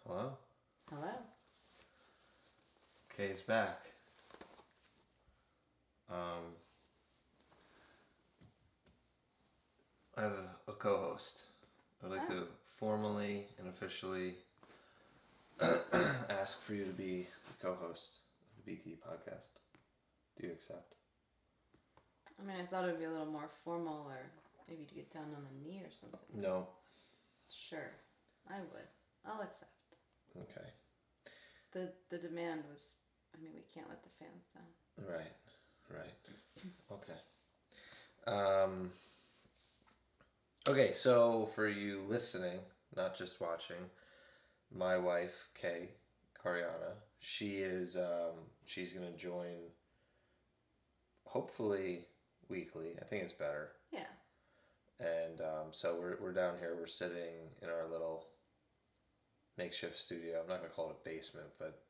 Hello? Hello. Kay's back. I have a co-host. I'd like to formally and officially ask for you to be the co-host of the BTE podcast. Do you accept? I mean, I thought it would be a little more formal, or maybe to get down on the knee or something. No. Sure, I would. I'll accept. Okay. The demand was, I mean, we can't let the fans down. Right. Okay. Okay, so for you listening, not just watching, my wife, Kay Cariana, she's going to join hopefully weekly. I think it's better. Yeah. And so we're down here. We're sitting in our little makeshift studio. I'm not going to call it a basement, but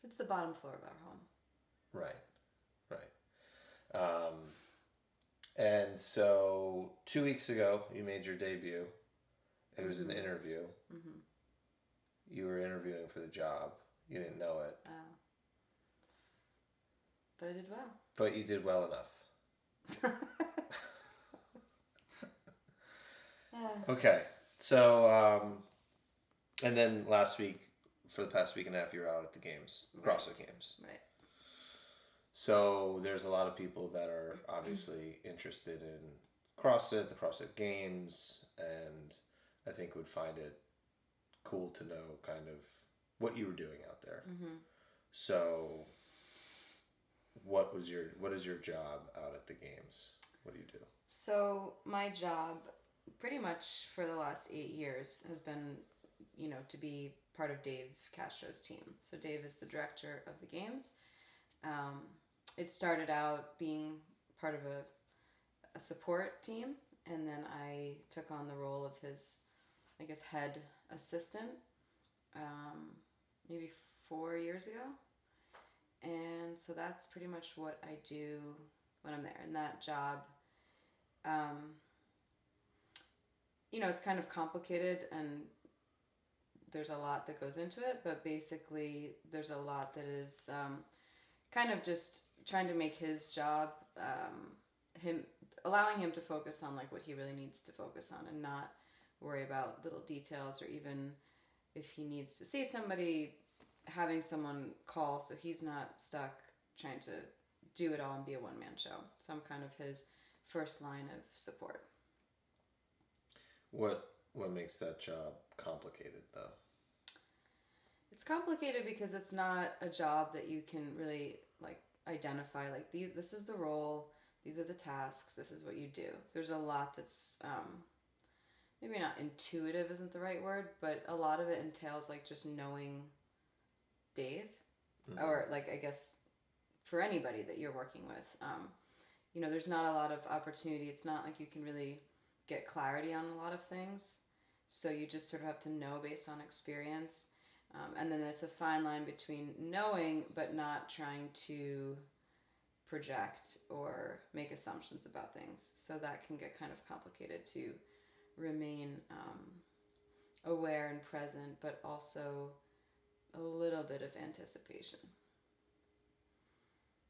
it's the bottom floor of our home. Right. And so 2 weeks ago, you made your debut. It was an interview. Mm-hmm. You were interviewing for the job. You didn't know it. But I did well. But you did well enough. Okay. So, and then last week, for the past week and a half, you were out at the games, CrossFit Games. Right. So there's a lot of people that are obviously interested in CrossFit, the CrossFit Games, and I think would find it cool to know kind of what you were doing out there. Mm-hmm. So, what is your job out at the games? What do you do? So my job, pretty much for the last 8 years, has been, to be part of Dave Castro's team. So Dave is the director of the games. It started out being part of a support team, and then I took on the role of his, I guess, head assistant maybe 4 years ago. And so that's pretty much what I do when I'm there. And that job, it's kind of complicated and there's a lot that goes into it, but basically there's a lot that is kind of just trying to make his job, allowing him to focus on like what he really needs to focus on and not worry about little details, or even if he needs to see somebody, having someone call so he's not stuck trying to do it all and be a one-man show. So I'm kind of his first line of support. What makes that job complicated though? It's complicated because it's not a job that you can really like identify like this is the role, these are the tasks, this is what you do. There's a lot that's maybe not intuitive isn't the right word, but a lot of it entails like just knowing Dave, or like I guess for anybody that you're working with. There's not a lot of opportunity. It's not like you can really get clarity on a lot of things. So you just sort of have to know based on experience. And then it's a fine line between knowing but not trying to project or make assumptions about things. So that can get kind of complicated to remain aware and present, but also a little bit of anticipation.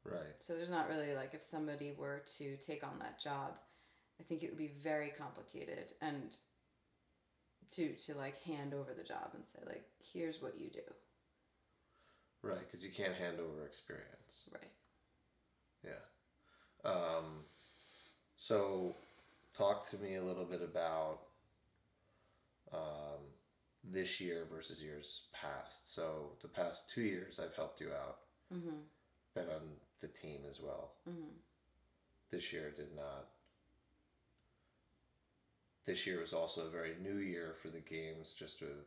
Right. So there's not really like, if somebody were to take on that job, I think it would be very complicated and to like hand over the job and say like, here's what you do. Right, because you can't hand over experience. Right. Yeah. So talk to me a little bit about this year versus years past. So the past 2 years I've helped you out. Mm-hmm. Been on the team as well. Mm-hmm. This year did not. This year was also a very new year for the games, just with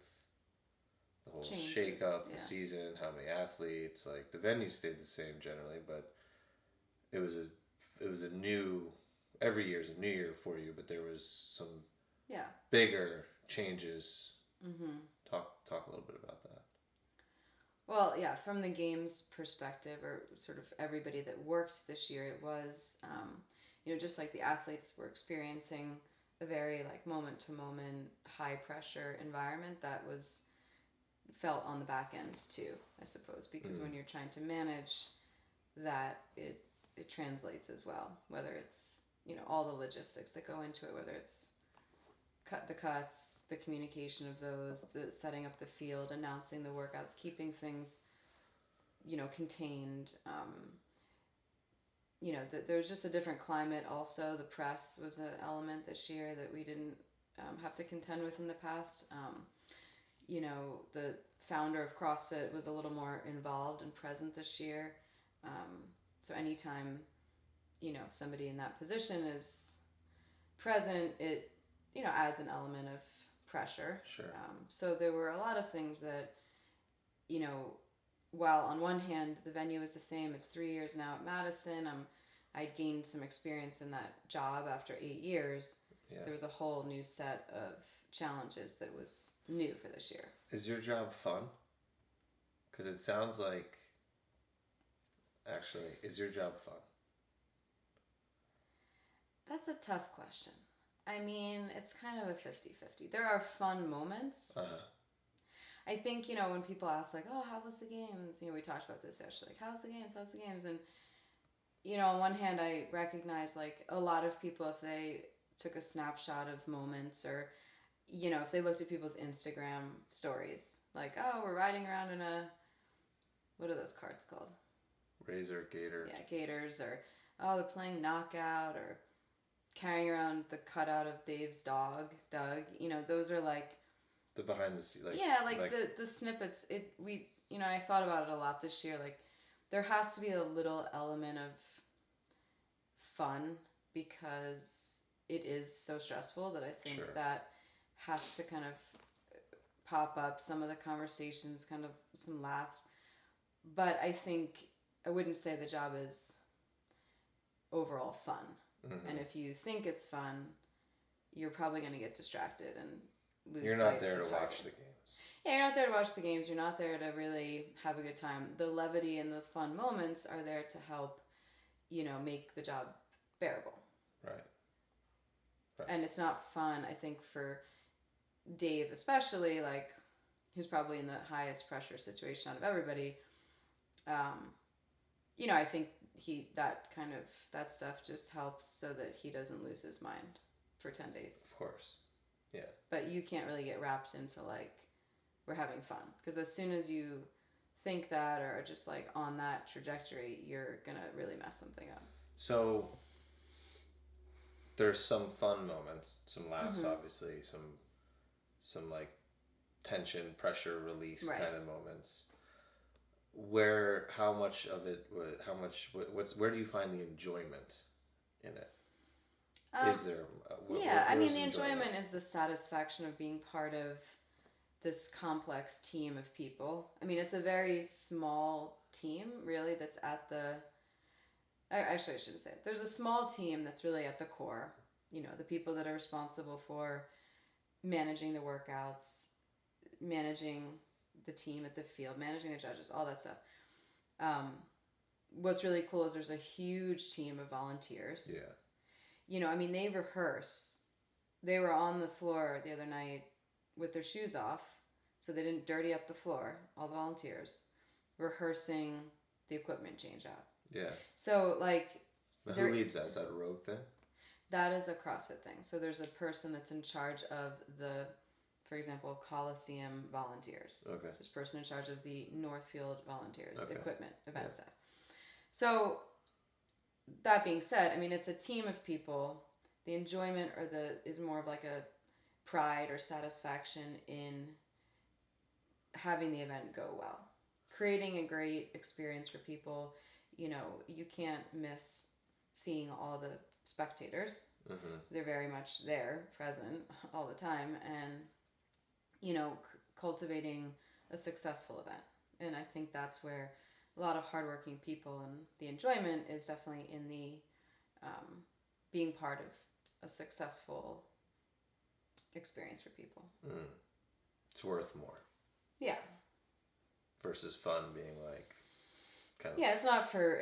the whole shake up, the season, how many athletes. Like the venue stayed the same generally, but it was a new. Every year is a new year for you, but there was some bigger changes. Mm-hmm. Talk a little bit about that. Well, yeah, from the games perspective, or sort of everybody that worked this year, it was, just like the athletes were experiencing a very like moment to moment high pressure environment that was felt on the back end too, I suppose, because when you're trying to manage that, it translates as well, whether it's, all the logistics that go into it, whether it's the cuts, the communication of those, the setting up the field, announcing the workouts, keeping things, contained. There's just a different climate also. The press was an element this year that we didn't have to contend with in the past. The founder of CrossFit was a little more involved and present this year. So anytime, somebody in that position is present, it, adds an element of pressure. Sure. So there were a lot of things that, while on one hand the venue is the same, it's 3 years now at Madison. I'd gained some experience in that job after 8 years. Yeah. There was a whole new set of challenges that was new for this year. Is your job fun? Because it sounds like, actually, is your job fun? That's a tough question. I mean, it's kind of a 50-50. There are fun moments. I think, when people ask, like, oh, how was the games? We talked about this yesterday. Like, how's the games? And, on one hand, I recognize, like, a lot of people, if they took a snapshot of moments or, if they looked at people's Instagram stories, like, oh, we're riding around in a, what are those carts called? Razor, Gator. Yeah, Gators, or, oh, they're playing Knockout, or carrying around the cutout of Dave's dog, Doug. Those are like the behind the scenes, the snippets. I thought about it a lot this year. Like, there has to be a little element of fun because it is so stressful that I think that has to kind of pop up. Some of the conversations, kind of some laughs, but I think I wouldn't say the job is overall fun. Mm-hmm. And if you think it's fun, you're probably going to get distracted and lose You're not there to watch the games. Yeah, you're not there to watch the games. You're not there to really have a good time. The levity and the fun moments are there to help, make the job bearable. Right. And it's not fun, I think, for Dave especially, like, who's probably in the highest pressure situation out of everybody. I think that stuff just helps so that he doesn't lose his mind for 10 days. Of course. Yeah. But you can't really get wrapped into, like, we're having fun. Because as soon as you think that or are just, like, on that trajectory, you're going to really mess something up. So there's some fun moments, some laughs, obviously, some like tension, pressure release kind of moments. Where do you find the enjoyment in it? Is there? The enjoyment is the satisfaction of being part of this complex team of people. I mean, it's a very small team, really, that's at the... Actually, I shouldn't say it. There's a small team that's really at the core. The people that are responsible for managing the workouts, managing the team at the field, managing the judges, all that stuff. What's really cool is there's a huge team of volunteers. Yeah. They rehearse. They were on the floor the other night with their shoes off, so they didn't dirty up the floor, all the volunteers, rehearsing the equipment change out. Yeah. So, like... But who leads that? Is that a rogue thing? That is a CrossFit thing. So there's a person that's in charge of the, for example, Coliseum volunteers. Okay. There's a person in charge of the Northfield volunteers, equipment, event stuff. So, that being said, it's a team of people. The enjoyment is more of like a pride or satisfaction in having the event go well. Creating a great experience for people. You can't miss seeing all the spectators. Mm-hmm. They're very much there, present all the time, and cultivating a successful event. And I think that's where a lot of hardworking people, and the enjoyment is definitely in the being part of a successful experience for people. It's worth more. Yeah. Versus fun being like kind of... Yeah, it's not for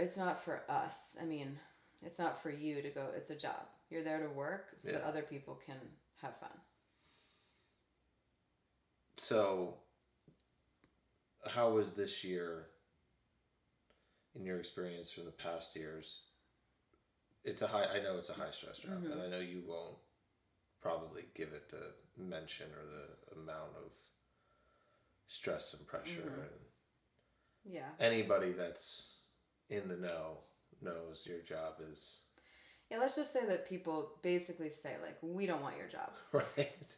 us. It's not for you to go. It's a job. You're there to work so that other people can have fun. So how was this year, in your experience from the past years? I know it's a high stress job, and I know you won't probably give it the mention or the amount of stress and pressure. And anybody that's in the know knows your job is. Yeah, let's just say that people basically say, like, we don't want your job. Right.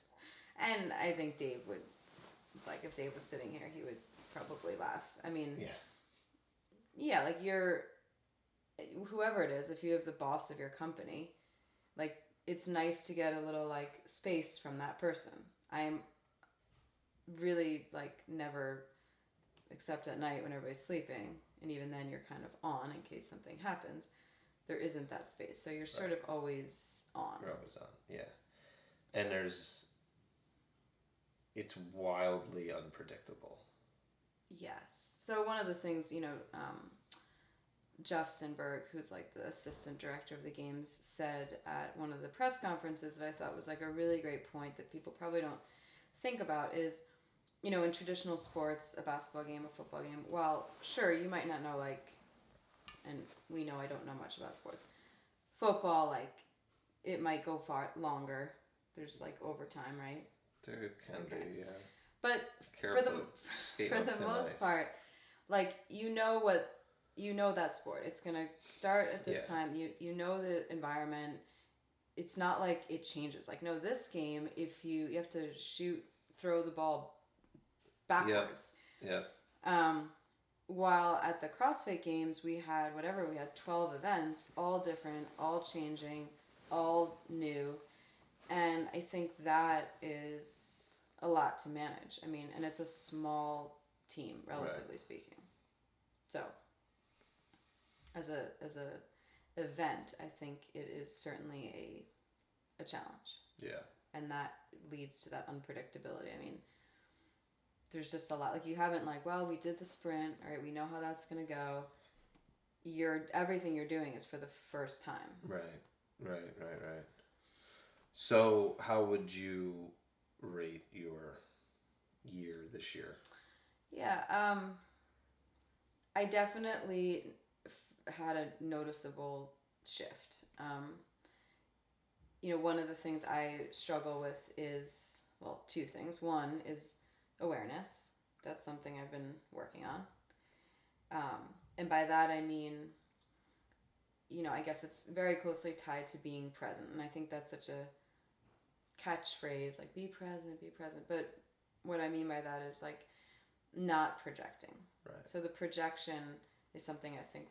And I think Dave would, like, if Dave was sitting here, he would probably laugh. I mean, yeah, like, whoever it is, if you have the boss of your company, like, it's nice to get a little, like, space from that person. I'm really, like, never, except at night when everybody's sleeping, and even then you're kind of on in case something happens. There isn't that space, so you're sort of always on. You're always on, yeah. And it's wildly unpredictable. Yes. So one of the things, Justin Berg, who's like the assistant director of the games, said at one of the press conferences that I thought was like a really great point that people probably don't think about is, in traditional sports, a basketball game, a football game, well, sure, you might not know, like, and we know I don't know much about sports. Football, like, it might go far longer. There's, like, overtime, right? There can be, yeah. But for the most part, like, you know that sport. It's going to start at this time. You know the environment. It's not like it changes. Like, no, this game, if you have to throw the ball backwards. Yeah. While at the CrossFit Games, we had 12 events, all different, all changing, all new. And I think that is a lot to manage. I mean, and it's a small team, relatively speaking. So, as a event, I think it is certainly a challenge. Yeah. And that leads to that unpredictability. I mean, there's just a lot. Like, you haven't, like, well, we did the sprint. All right, we know how that's going to go. Everything you're doing is for the first time. Right. So, how would you rate your year this year? Yeah, I definitely had a noticeable shift. One of the things I struggle with is, well, two things. One is awareness. That's something I've been working on. And by that I mean, I guess it's very closely tied to being present. And I think that's such a catchphrase, like, be present. But what I mean by that is, like, not projecting. Right. So the projection is something I think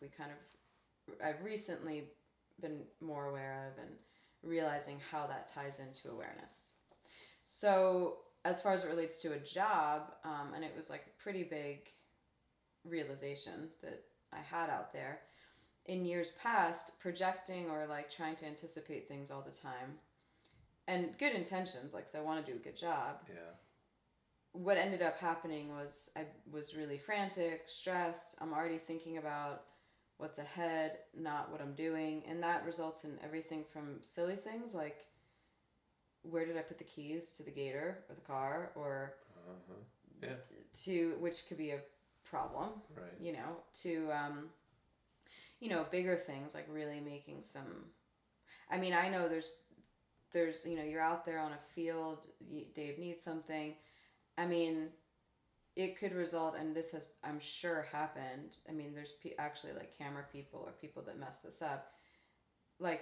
I've recently been more aware of and realizing how that ties into awareness. So as far as it relates to a job, and it was like a pretty big realization that I had out there. In years past, projecting or, like, trying to anticipate things all the time, and good intentions, like, so I want to do a good job. Yeah. What ended up happening was I was really frantic, stressed. I'm already thinking about what's ahead, not what I'm doing, and that results in everything from silly things like, where did I put the keys to the gator or the car, or to which could be a problem, right? To bigger things, like really making some. I mean, I know there's you're out there on a field. Dave needs something. I mean, it could result, and this has, I'm sure, happened. I mean, there's actually, like, camera people or people that mess this up, like,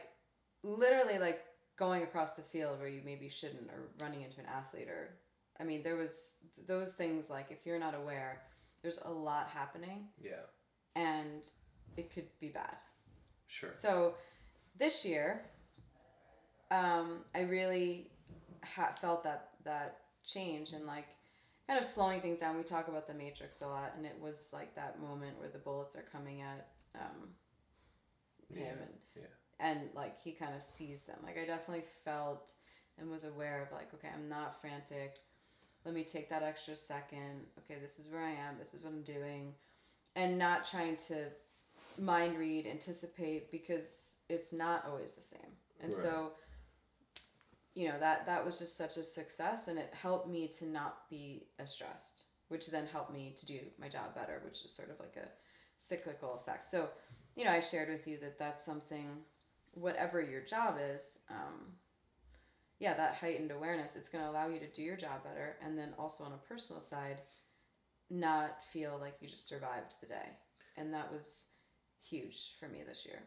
literally, like, going across the field where you maybe shouldn't, or running into an athlete, or, I mean, there was those things, like, if you're not aware, there's a lot happening. Yeah. And it could be bad. Sure. So this year, I really felt that change, and, like, kind of slowing things down. We talk about the Matrix a lot, and it was like that moment where the bullets are coming at him, and like, he kind of sees them. Like, I definitely felt and was aware of, like, okay, I'm not frantic. Let me take that extra second. Okay, this is where I am. This is what I'm doing. And not trying to mind read, anticipate, because it's not always the same. And so, that was just such a success, and it helped me to not be as stressed. which then helped me to do my job better, which is sort of like a cyclical effect. So, you know, I shared with you that that's something, whatever your job is, yeah, that heightened awareness, it's going to allow you to do your job better. And then also on a personal side, not feel like you just survived the day. And that was huge for me this year.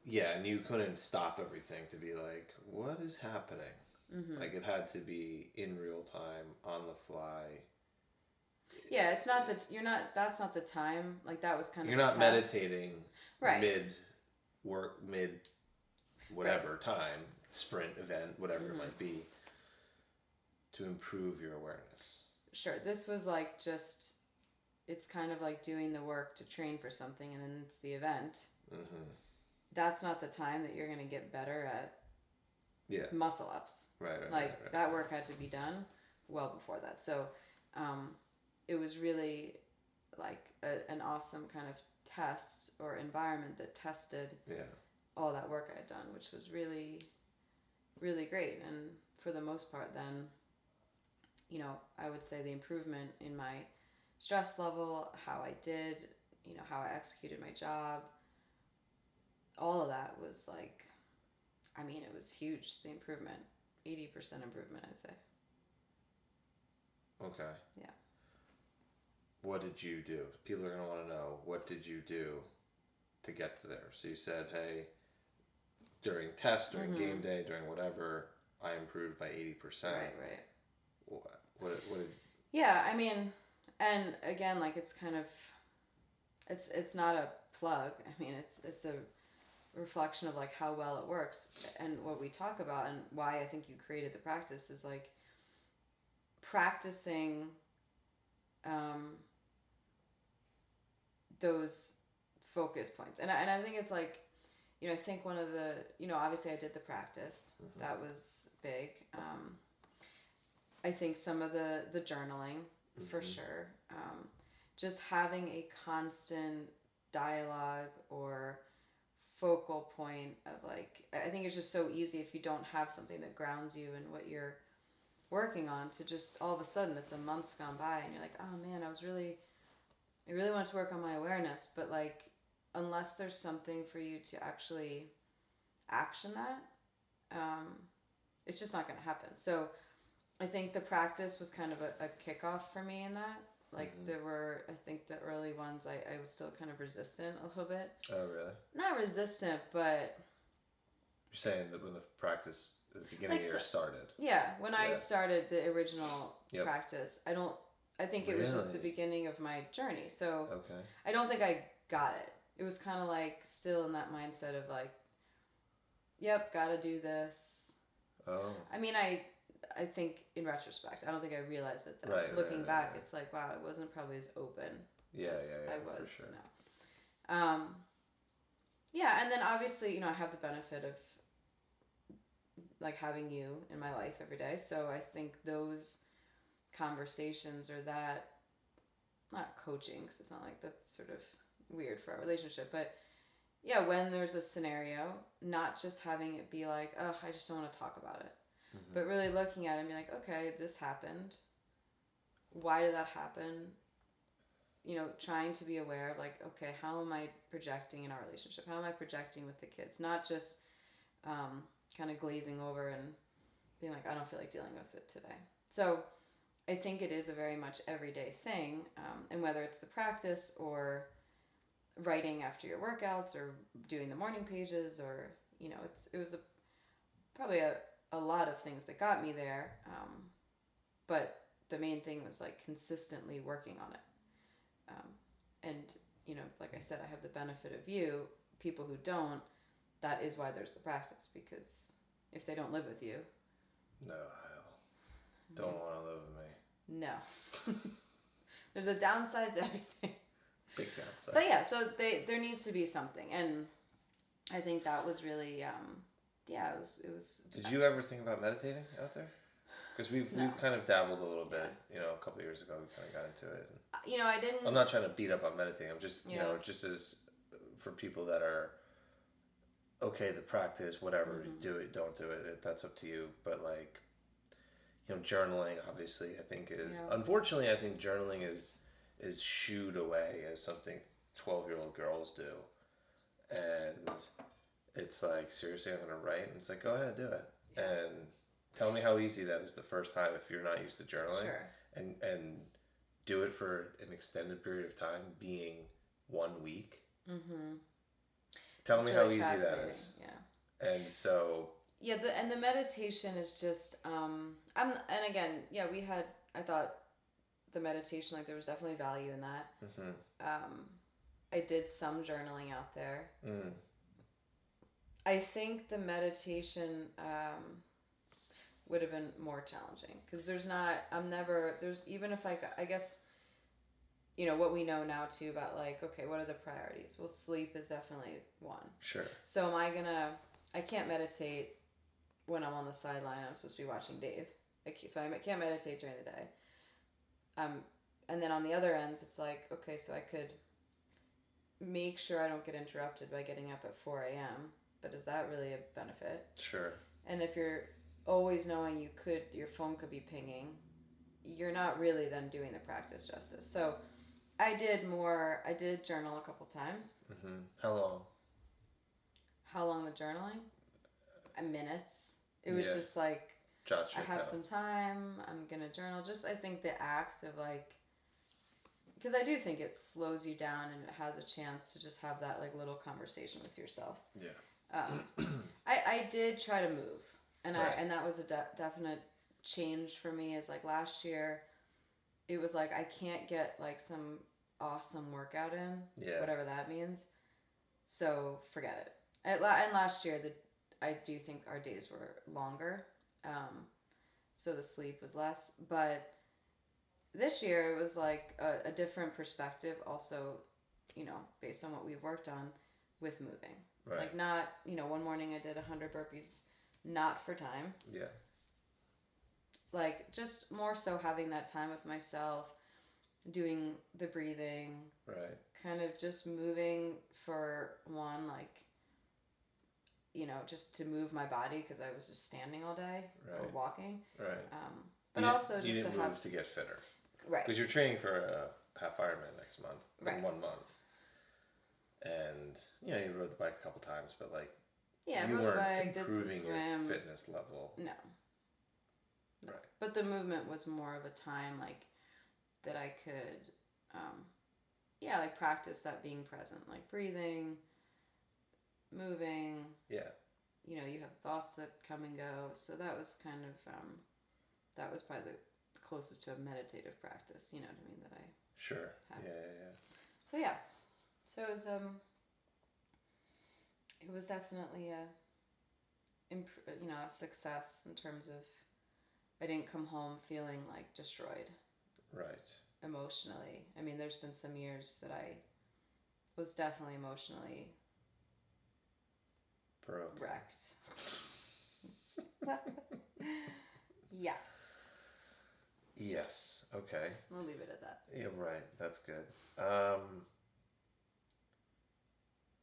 Yeah, and you couldn't stop everything to be like, what is happening? Mm-hmm. Like, it had to be in real time, on the fly. Yeah, it's not that that's not the time. Like, that was kind of you're not meditating mid whatever time, sprint event, whatever it might be, to improve your awareness. Sure, this was like just, it's kind of like doing the work to train for something, and then it's the event. Mm-hmm. That's not the time that you're going to get better at muscle ups. Right. That work had to be done well before that. So it was really like an awesome kind of test or environment that tested all that work I had done, which was really, really great. And for the most part then, you know, I would say the improvement in my stress level, how I did, you know, how I executed my job, all of that was like, I mean, it was huge, the improvement. 80% improvement, I'd say. Okay. Yeah. What did you do? People are going to want to know, what did you do to get to there? So you said, hey, during tests, during game day, during whatever, I improved by 80%. Right. What did... Yeah, I mean, and again, like, it's kind of, it's not a plug. I mean, it's a reflection of like how well it works, and what we talk about, and why I think you created the practice is like practicing those focus points, and I think it's like, you know, I think one of the, you know, obviously I did the practice, that was big. I think some of the journaling for sure, just having a constant dialogue or focal point of like, I think it's just so easy if you don't have something that grounds you in what you're working on, to just all of a sudden it's a month's gone by and you're like, oh man, I really wanted to work on my awareness, but like, unless there's something for you to actually action that, it's just not going to happen. So I think the practice was kind of a kickoff for me in that. Like, there were, I think the early ones, I was still kind of resistant a little bit. Oh, really? Not resistant, but... You're saying that when the practice, at the beginning of the year started? Yeah, when I started the original practice, I think it was just the beginning of my journey. So I don't think I got it. It was kind of like still in that mindset of like, yep, gotta do this. Oh. I mean, I think in retrospect, I don't think I realized it then. Looking back, it's like, wow, it wasn't probably as open as I was. For sure. No. Yeah, and then obviously, you know, I have the benefit of like having you in my life every day. So I think those conversations, or that, not coaching, because it's not like that's sort of weird for our relationship, but yeah, when there's a scenario, not just having it be like, oh, I just don't want to talk about it. But really looking at it and being like, okay, this happened. Why did that happen? You know, trying to be aware of like, okay, how am I projecting in our relationship? How am I projecting with the kids? Not just kind of glazing over and being like, I don't feel like dealing with it today. So I think it is a very much everyday thing. And whether it's the practice or writing after your workouts or doing the morning pages, or, you know, it was probably a lot of things that got me there, but the main thing was like consistently working on it, and you know, like I said, I have the benefit of you. People who don't, that is why there's the practice, because if they don't live with you, no, hell, don't want to live with me. No. There's a downside to everything. Big downside. But yeah, so there needs to be something, and I think that was really it was. Did you ever think about meditating out there? Because we've kind of dabbled a little bit. You know, a couple of years ago, we kind of got into it. You know, I didn't. I'm not trying to beat up on meditating. I'm just, you know, just as for people that are okay, the practice, whatever, do it, don't do it. That's up to you. But like, journaling obviously I think is unfortunately I think journaling is shooed away as something 12-year-old girls do, and it's like, seriously, I'm gonna write, and it's like, go ahead, do it, and tell me how easy that is the first time if you're not used to journaling. Sure. And do it for an extended period of time, being 1 week. Mm-hmm. Tell me how easy that is. Yeah. And so. Yeah, the meditation is just and again, yeah, I thought the meditation, like, there was definitely value in that. Mm-hmm. I did some journaling out there. Mm. I think the meditation would have been more challenging because even if I guess, what we know now too about, like, okay, what are the priorities? Well, sleep is definitely one. Sure. So I can't meditate when I'm on the sideline. I'm supposed to be watching Dave. So I can't meditate during the day. And then on the other ends, it's like, okay, so I could make sure I don't get interrupted by getting up at 4 a.m., but is that really a benefit? Sure. And if you're always knowing your phone could be pinging, you're not really then doing the practice justice. So I did journal a couple times. Mm-hmm. How long the journaling? Minutes. It was just like, I have some time, I'm going to journal. Just, I think the act of, like, because I do think it slows you down and it has a chance to just have that, like, little conversation with yourself. Yeah. I did try to move, and and that was a definite change for me. Is like last year, it was like, I can't get, like, some awesome workout in, whatever that means. So forget it. And last year, I do think our days were longer, so the sleep was less. But this year it was like a different perspective. Also, based on what we've worked on with moving. Right. Like, not, one morning I did 100 burpees, not for time. Yeah. Like, just more so having that time with myself, doing the breathing. Right. Kind of just moving for one, like, just to move my body because I was just standing all day or walking. Right. But also just to move to get fitter. Right. Because you're training for a half Ironman next month. In 1 month. And, you rode the bike a couple times, but, like, you weren't improving your fitness level. No. Right. But the movement was more of a time, like, that I could, like, practice that being present, like breathing, moving. Yeah. You have thoughts that come and go. So that was kind of, that was probably the closest to a meditative practice, you know what I mean, that I Sure. have. Yeah. So, yeah. So it was definitely a success in terms of I didn't come home feeling, like, destroyed. Right. Emotionally. I mean, there's been some years that I was definitely emotionally wrecked. Yeah. Yes. Okay. We'll leave it at that. Yeah, right. That's good.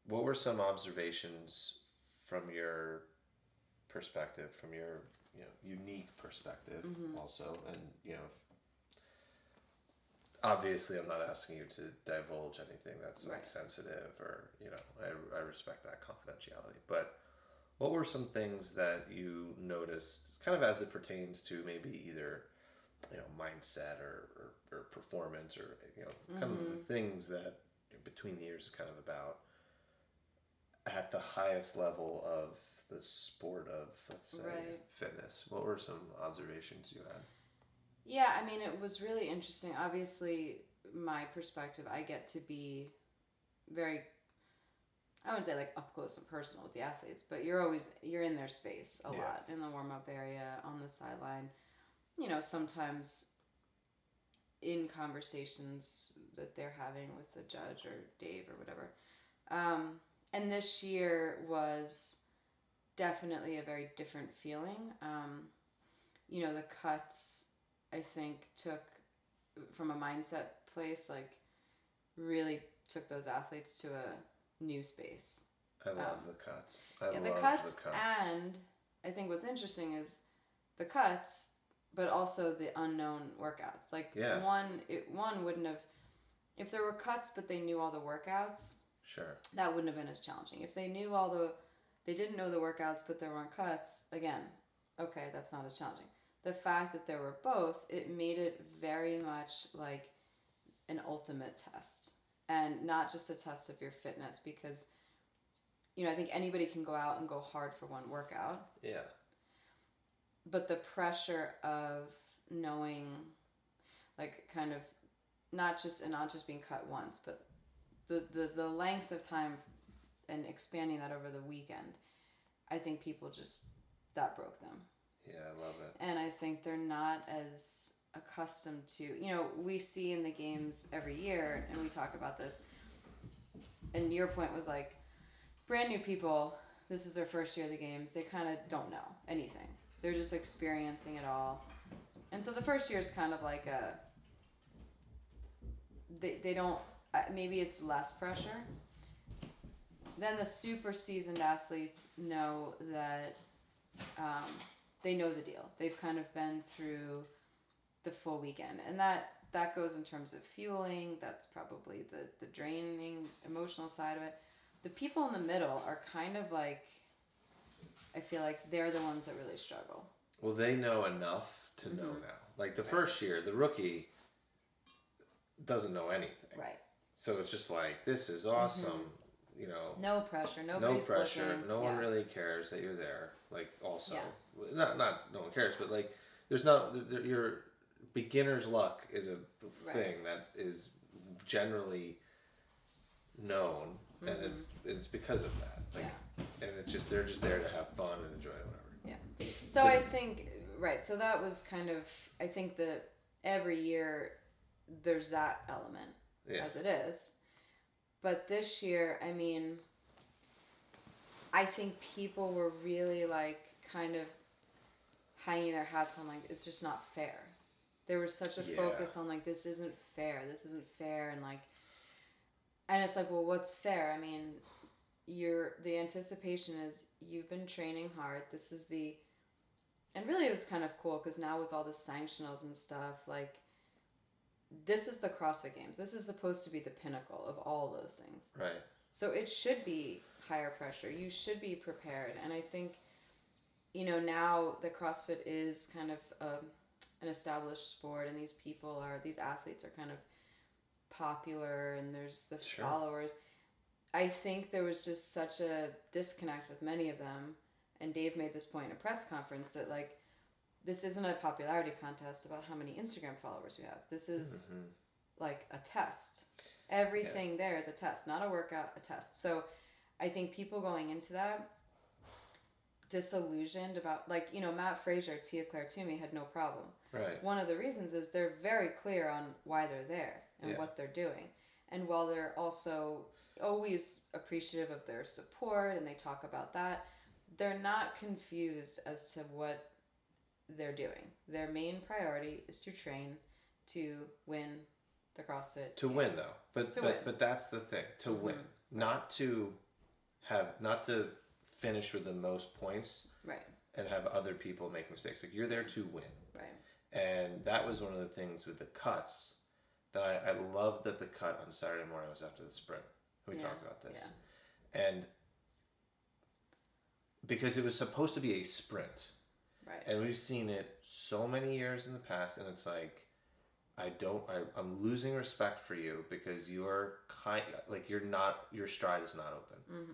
What were some observations from your perspective, from your unique perspective, also, and obviously I'm not asking you to divulge anything that's like sensitive or I respect that confidentiality, but what were some things that you noticed kind of as it pertains to maybe either mindset or performance or kind of the things that between the years is kind of about at the highest level of the sport of, let's say, fitness? What were some observations you had? Yeah, I mean, it was really interesting. Obviously, my perspective, I get to be very, I wouldn't say like up close and personal with the athletes, but you're in their space a lot, in the warm-up area, on the sideline. Sometimes in conversations that they're having with the judge or Dave or whatever. And this year was definitely a very different feeling. The cuts, I think, took, from a mindset place, like, really took those athletes to a new space. I love the cuts. The cuts. And I think what's interesting is the cuts, but also the unknown workouts. Like one wouldn't have, if there were cuts but they knew all the workouts, sure, that wouldn't have been as challenging. If they knew they didn't know the workouts but there weren't cuts, again, okay, that's not as challenging. The fact that there were both, it made it very much like an ultimate test, and not just a test of your fitness, because I think anybody can go out and go hard for one workout. Yeah. But the pressure of knowing, like, kind of not just being cut once, but the length of time and expanding that over the weekend, I think people just, that broke them. Yeah, I love it. And I think they're not as accustomed to, we see in the games every year, and we talk about this, and your point was like, brand new people, this is their first year of the games, they kind of don't know anything. They're just experiencing it all. And so the first year is kind of like they don't, maybe it's less pressure. Then the super seasoned athletes know that they know the deal. They've kind of been through the full weekend. And that goes in terms of fueling. That's probably the draining emotional side of it. The people in the middle are kind of like, I feel like they're the ones that really struggle. Well, they know enough to know now. Like the first year, the rookie doesn't know anything. Right. So it's just like, this is awesome. No pressure. Nobody's looking. No one really cares that you're there. Like also, not no one cares, but like there's your beginner's luck is a thing that is generally known, and it's because of that. Like, and it's just, they're just there to have fun and enjoy it, whatever. Yeah. So I think, so that was kind of, I think that every year there's that element as it is. But this year, I mean, I think people were really like kind of hanging their hats on like, it's just not fair. There was such a focus on like, this isn't fair, and like, and it's like, well, what's fair? I mean, the anticipation is you've been training hard. This is and really it was kind of cool because now with all the sanctionals and stuff, like, this is the CrossFit Games. This is supposed to be the pinnacle of all those things. Right. So it should be higher pressure. You should be prepared. And I think, now that CrossFit is kind of an established sport, and these athletes are kind of popular, and there's the followers. I think there was just such a disconnect with many of them, and Dave made this point in a press conference that like, this isn't a popularity contest about how many Instagram followers you have. This is like a test. Everything there is a test, not a workout, a test. So I think people going into that disillusioned about, like, Matt Frazier, Tia Claire Toomey had no problem. Right. One of the reasons is they're very clear on why they're there and what they're doing. And while they're also always appreciative of their support and they talk about that, they're not confused as to what they're doing. Their main priority is to train to win the CrossFit to Games. Win though. But that's the thing, to win. Not to finish with the most points. Right. And have other people make mistakes. Like, you're there to win. Right. And that was one of the things with the cuts that I loved, that the cut on Saturday morning was after the sprint. We talked about this. Yeah. And because it was supposed to be a sprint. Right. And we've seen it so many years in the past, and it's like, I'm losing respect for you because your stride is not open.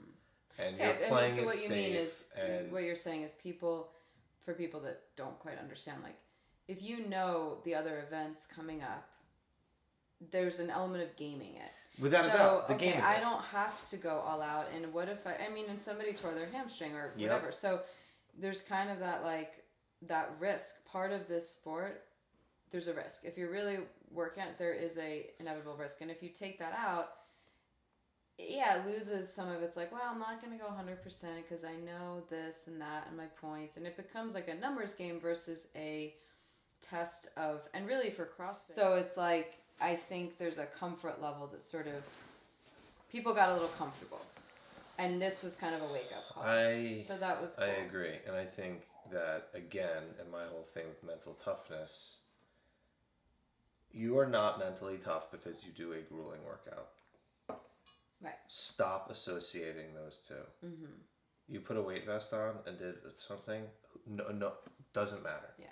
And you're playing so it what safe. You mean is, and what you're saying is for people that don't quite understand, like, if you know the other events coming up, there's an element of gaming it. Without a doubt, the gaming. I don't have to go all out, and what if and somebody tore their hamstring or whatever. So there's kind of that, like, that risk. Part of this sport, there's a risk. If you're really working at it, there is a inevitable risk. And if you take that out, it loses some of its, like, well, I'm not going to go 100% because I know this and that and my points. And it becomes like a numbers game versus a test of, and really for CrossFit. So it's like, I think there's a comfort level that sort of, people got a little comfortable. And this was kind of a wake up call. So that was cool. I agree. And I think that, again, and my whole thing with mental toughness, you are not mentally tough because you do a grueling workout. Right. Stop associating those two. Mm-hmm. You put a weight vest on and did something, no, doesn't matter. Yeah.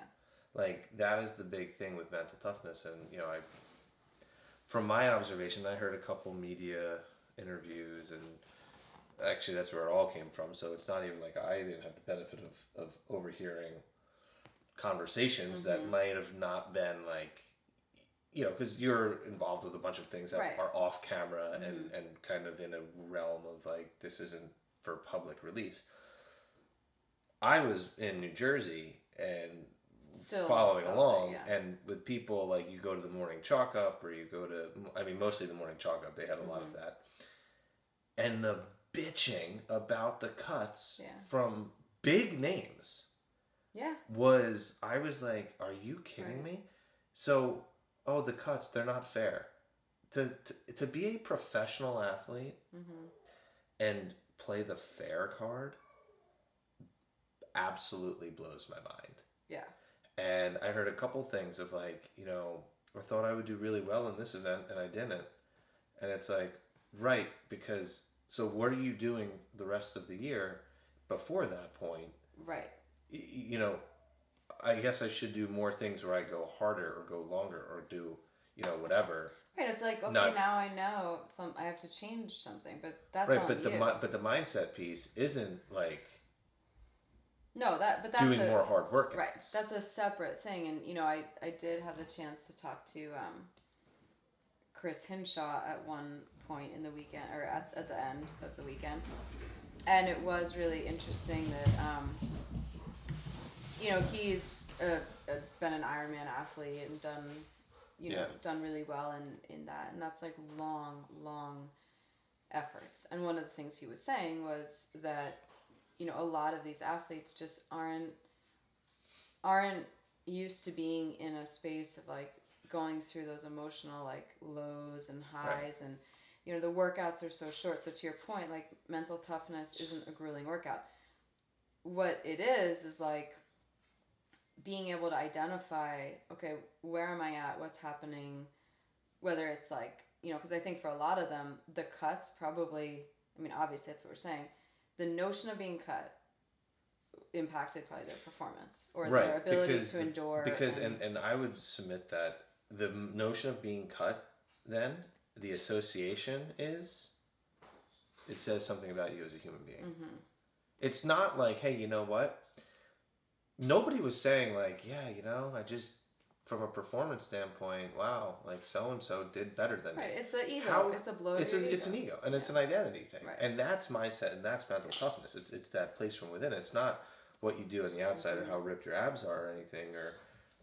Like, that is the big thing with mental toughness. And, you know, from my observation, I heard a couple media interviews, and actually that's where it all came from. So it's not even like I didn't have the benefit of overhearing conversations that might have not been like, you know, because you're involved with a bunch of things that are off camera and kind of in a realm of like, this isn't for public release. I was in New Jersey and still following along, and with people, like, you go to the morning chalk up, or you go to, I mean, mostly the morning chalk up, they had a lot of that. And the bitching about the cuts from big names was, I was like, are you kidding me? So, the cuts, they're not fair. To be a professional athlete and play the fair card absolutely blows my mind. Yeah. And I heard a couple things of like, you know, I thought I would do really well in this event and I didn't. And it's like, right, because, so what are you doing the rest of the year before that point? Right. You know, I guess I should do more things where I go harder or go longer or do, you know, whatever. Right, it's like, okay, now I know I have to change something, but that's right, but the mindset piece isn't like, no, that's doing more hard work. Right, that's a separate thing. And, you know, I did have the chance to talk to Chris Hinshaw at one point in the weekend, or at the end of the weekend. And it was really interesting that, you know, he's been an Ironman athlete and done really well in that. And that's like long efforts. And one of the things he was saying was that, you know, a lot of these athletes just aren't used to being in a space of like going through those emotional like lows and highs, and you know, the workouts are so short. So to your point, like, mental toughness isn't a grueling workout. What it is like being able to identify, okay, where am I at? What's happening? Whether it's like, you know, because I think for a lot of them, the cuts probably, I mean, obviously that's what we're saying. The notion of being cut impacted probably their performance or their ability to endure. Because, and I would submit that the notion of being cut, then, the association is, it says something about you as a human being. Mm-hmm. It's not like, hey, you know what? Nobody was saying like, yeah, you know, I just, from a performance standpoint, wow, like so-and-so did better than me. Right, it's an ego. It's a blow. It's an ego, and it's an identity thing. Right. And that's mindset, and that's mental toughness. It's that place from within. It's not what you do on the outside or how ripped your abs are or anything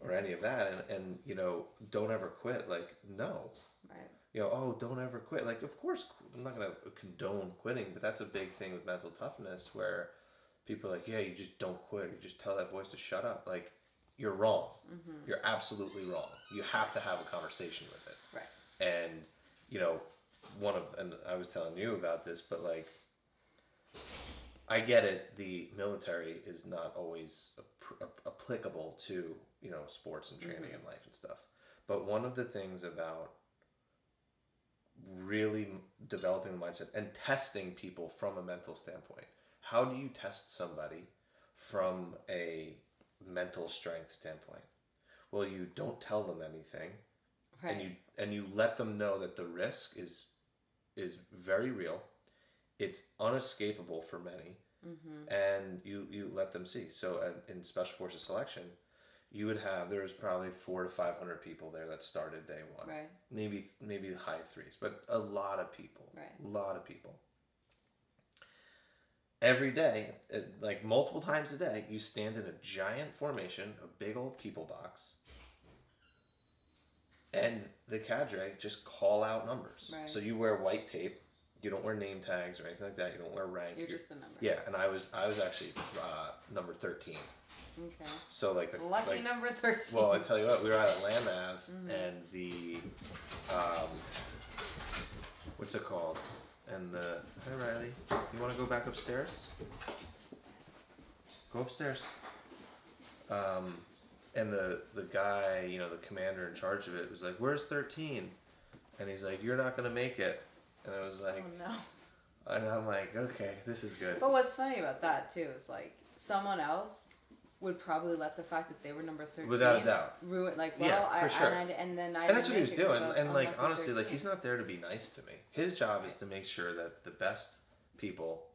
or any of that. And you know, don't ever quit. Like, no. Right. You know, don't ever quit. Like, of course, I'm not going to condone quitting, but that's a big thing with mental toughness where people are like, yeah, you just don't quit. You just tell that voice to shut up. Like, you're wrong. Mm-hmm. You're absolutely wrong. You have to have a conversation with it. Right. And, you know, and I was telling you about this, but like, I get it. The military is not always applicable to, you know, sports and training and life and stuff. But one of the things about really developing the mindset and testing people from a mental standpoint, how do you test somebody from a mental strength standpoint? Well, you don't tell them anything, right. and you let them know that the risk is very real. It's unescapable for many, and you let them see. So in Special Forces selection, you would have, there's probably 400 to 500 people there that started day one, right? Maybe high threes, but a lot of people, right? A lot of people. Every day, like multiple times a day, you stand in a giant formation, a big old people box, and the cadre just call out numbers. Right. So you wear white tape. You don't wear name tags or anything like that. You don't wear rank. You're just a number. Yeah, and I was actually number 13. Okay. So like lucky number 13. Well, I tell you what, we were out at Lamb Ave, and the what's it called? and hi Riley, you want to go back upstairs? Go upstairs. And the guy, the commander in charge of it was like, "Where's 13?" And he's like, "You're not gonna make it." And I was like, "Oh no." And I'm like, "Okay, this is good." But what's funny about that too is like someone else would probably let the fact that they were number 13 without a doubt ruin, like, for sure. And that's what he was doing. And like honestly, 13. Like he's not there to be nice to me. His job is to make sure that the best people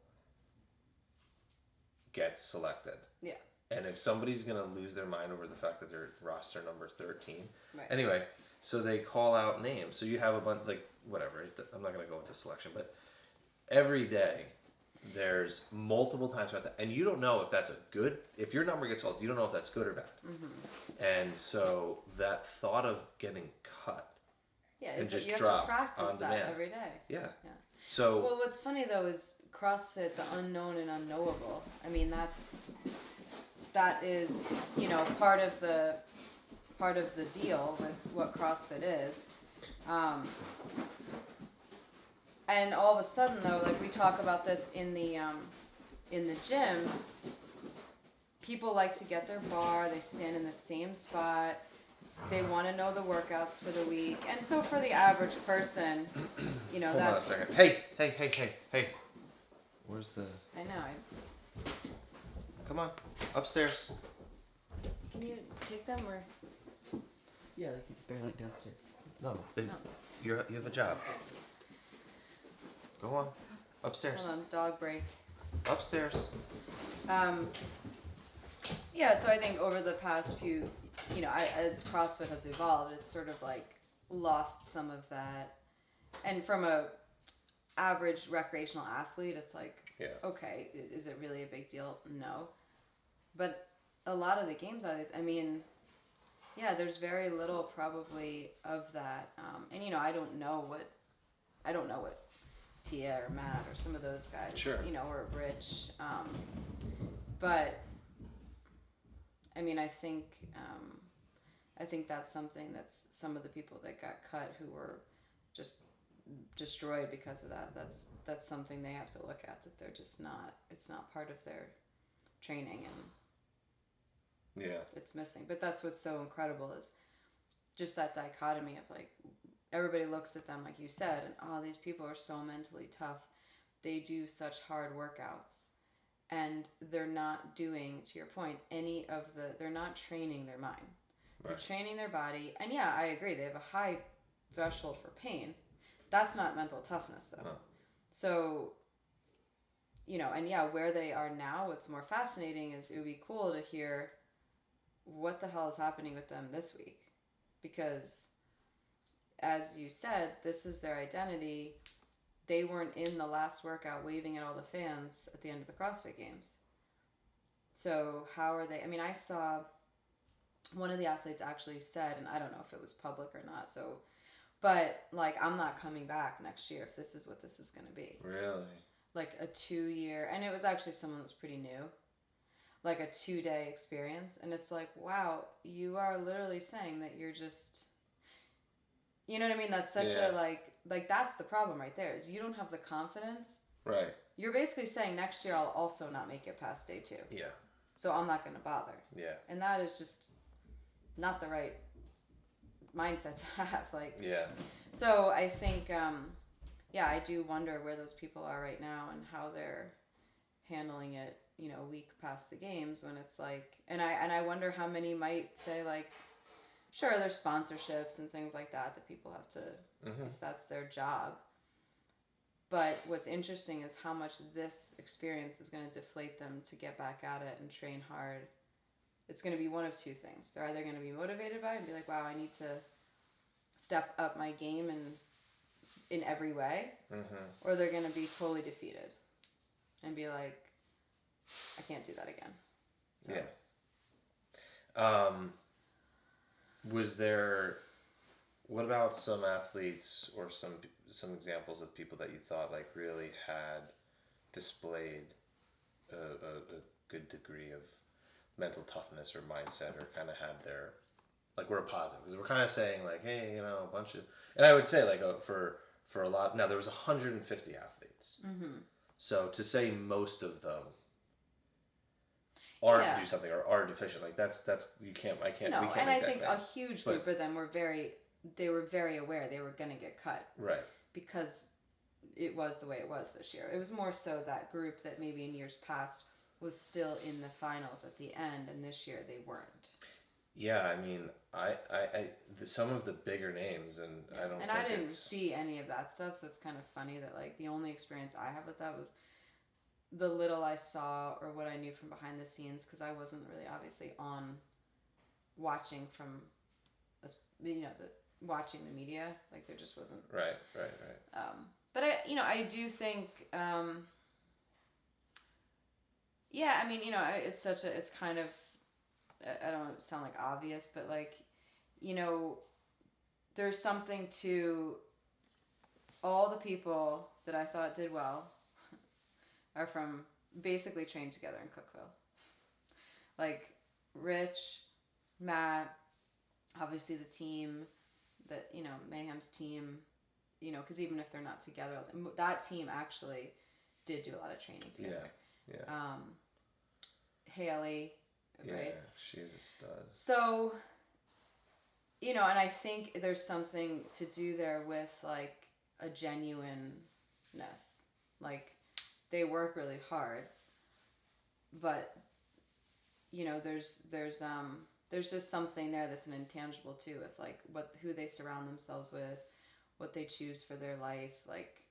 get selected. Yeah. And if somebody's gonna lose their mind over the fact that they're roster number 13, right. Anyway, so they call out names. So you have a bunch, like whatever. I'm not gonna go into selection, but every day there's multiple times about that, and you don't know if that's if your number gets called, you don't know if that's good or bad. Mm-hmm. And so that thought of getting cut, and just you have to practice that demand. Every day. Yeah. So well, what's funny though is CrossFit, the unknown and unknowable. I mean, that is part of the deal with what CrossFit is. And all of a sudden, though, like we talk about this in the gym, people like to get their bar. They stand in the same spot. They want to know the workouts for the week. And so for the average person, Hold on a second. Hey. Where's the... I know. Come on. Upstairs. Can you take them or... Yeah, they keep barreling downstairs. No. You have a job. Go on. Upstairs. Hold on, dog break. Upstairs. Yeah, so I think over the past few, as CrossFit has evolved, it's sort of like lost some of that. And from a average recreational athlete, it's like, okay, is it really a big deal? No. But a lot of the games are these, I mean, there's very little probably of that. And I don't know what Tia or Matt or some of those guys, or Rich. But I mean, I think that's something that's some of the people that got cut who were just destroyed because of that. That's something they have to look at, that they're just not. It's not part of their training, and it's missing. But that's what's so incredible is just that dichotomy of like. Everybody looks at them, like you said, and these people are so mentally tough. They do such hard workouts, and they're not doing, to your point, they're not training their mind. Right. They're training their body, and I agree, they have a high threshold for pain. That's not mental toughness, though. No. So, and where they are now, what's more fascinating is it would be cool to hear what the hell is happening with them this week, because... as you said, this is their identity. They weren't in the last workout waving at all the fans at the end of the CrossFit Games. So how are they? I mean, I saw one of the athletes actually said, and I don't know if it was public or not, but like, I'm not coming back next year if this is what this is going to be. Really? Like a 2-year, and it was actually someone that was pretty new, like a 2-day experience. And it's like, wow, you are literally saying that you're just... You know what I mean? That's such a, like that's the problem right there, is you don't have the confidence. Right. You're basically saying next year I'll also not make it past day 2. Yeah. So I'm not going to bother. Yeah. And that is just not the right mindset to have. Like. Yeah. So I think, I do wonder where those people are right now and how they're handling it, a week past the games, when it's like, and I wonder how many might say like, sure, there's sponsorships and things like that people have to, if that's their job. But what's interesting is how much this experience is going to deflate them to get back at it and train hard. It's going to be one of two things. They're either going to be motivated by it and be like, wow, I need to step up my game in every way. Or they're going to be totally defeated and be like, I can't do that again. So. Yeah. What about some athletes or some examples of people that you thought like really had displayed a good degree of mental toughness or mindset, or kind of had were positive? Because we're kind of saying like, hey, a bunch of, and I would say like for for a lot. Now there was 150 athletes. Mm-hmm. So to say most of them aren't do something or are deficient, like that's you can't I can't no, we can't and make I think claim. a huge group of them were very aware they were going to get cut, right? Because it was the way it was this year. It was more so that group that maybe in years past was still in the finals at the end, and this year they weren't. Yeah, I mean, some of the bigger names, and I don't. And I didn't see any of that stuff, so it's kind of funny that like the only experience I have with that was the little I saw or what I knew from behind the scenes, because I wasn't really obviously on watching from, watching the media. Like there just wasn't. Right. But I do think. Yeah, I mean, it's kind of, I don't sound like obvious, but like, there's something to all the people that I thought did well are from basically trained together in Cookeville. Like Rich, Matt, obviously the team, Mayhem's team, because even if they're not together, that team actually did do a lot of training together. Yeah. Haley, right? Yeah, she's a stud. So, and I think there's something to do there with like a genuineness. Like they work really hard, but there's just something there that's an intangible too, with like who they surround themselves with, what they choose for their life, like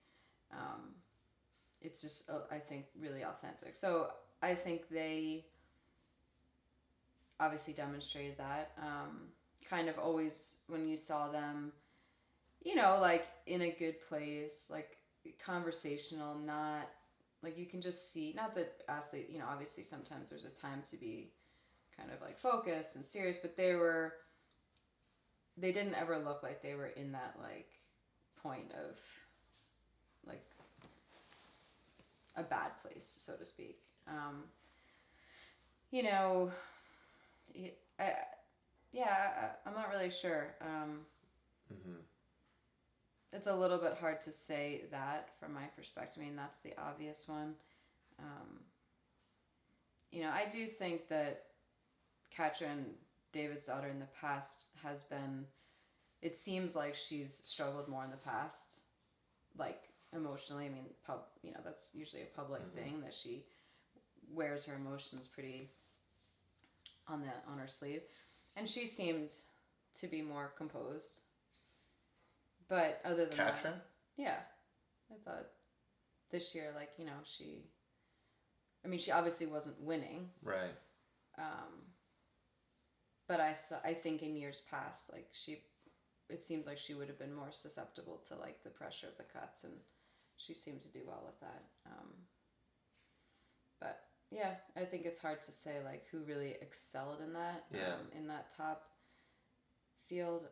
it's just I think really authentic. So I think they obviously demonstrated that. Kind of always when you saw them, like in a good place, like conversational, not like you can just see, not that athlete, obviously sometimes there's a time to be kind of like focused and serious, but they didn't ever look like they were in that like point of like a bad place, so to speak. I'm not really sure. It's a little bit hard to say that from my perspective. I mean, that's the obvious one. I do think that Katrin, David's daughter, in the past has been, it seems like she's struggled more in the past, like emotionally. I mean, that's usually a public thing, that she wears her emotions pretty on her sleeve, and she seemed to be more composed. But other than Katrin? that, yeah, I thought this year, like she obviously wasn't winning, right? But I think in years past, like it seems like she would have been more susceptible to like the pressure of the cuts, and she seemed to do well with that. But yeah, I think it's hard to say like who really excelled in that. In that top field.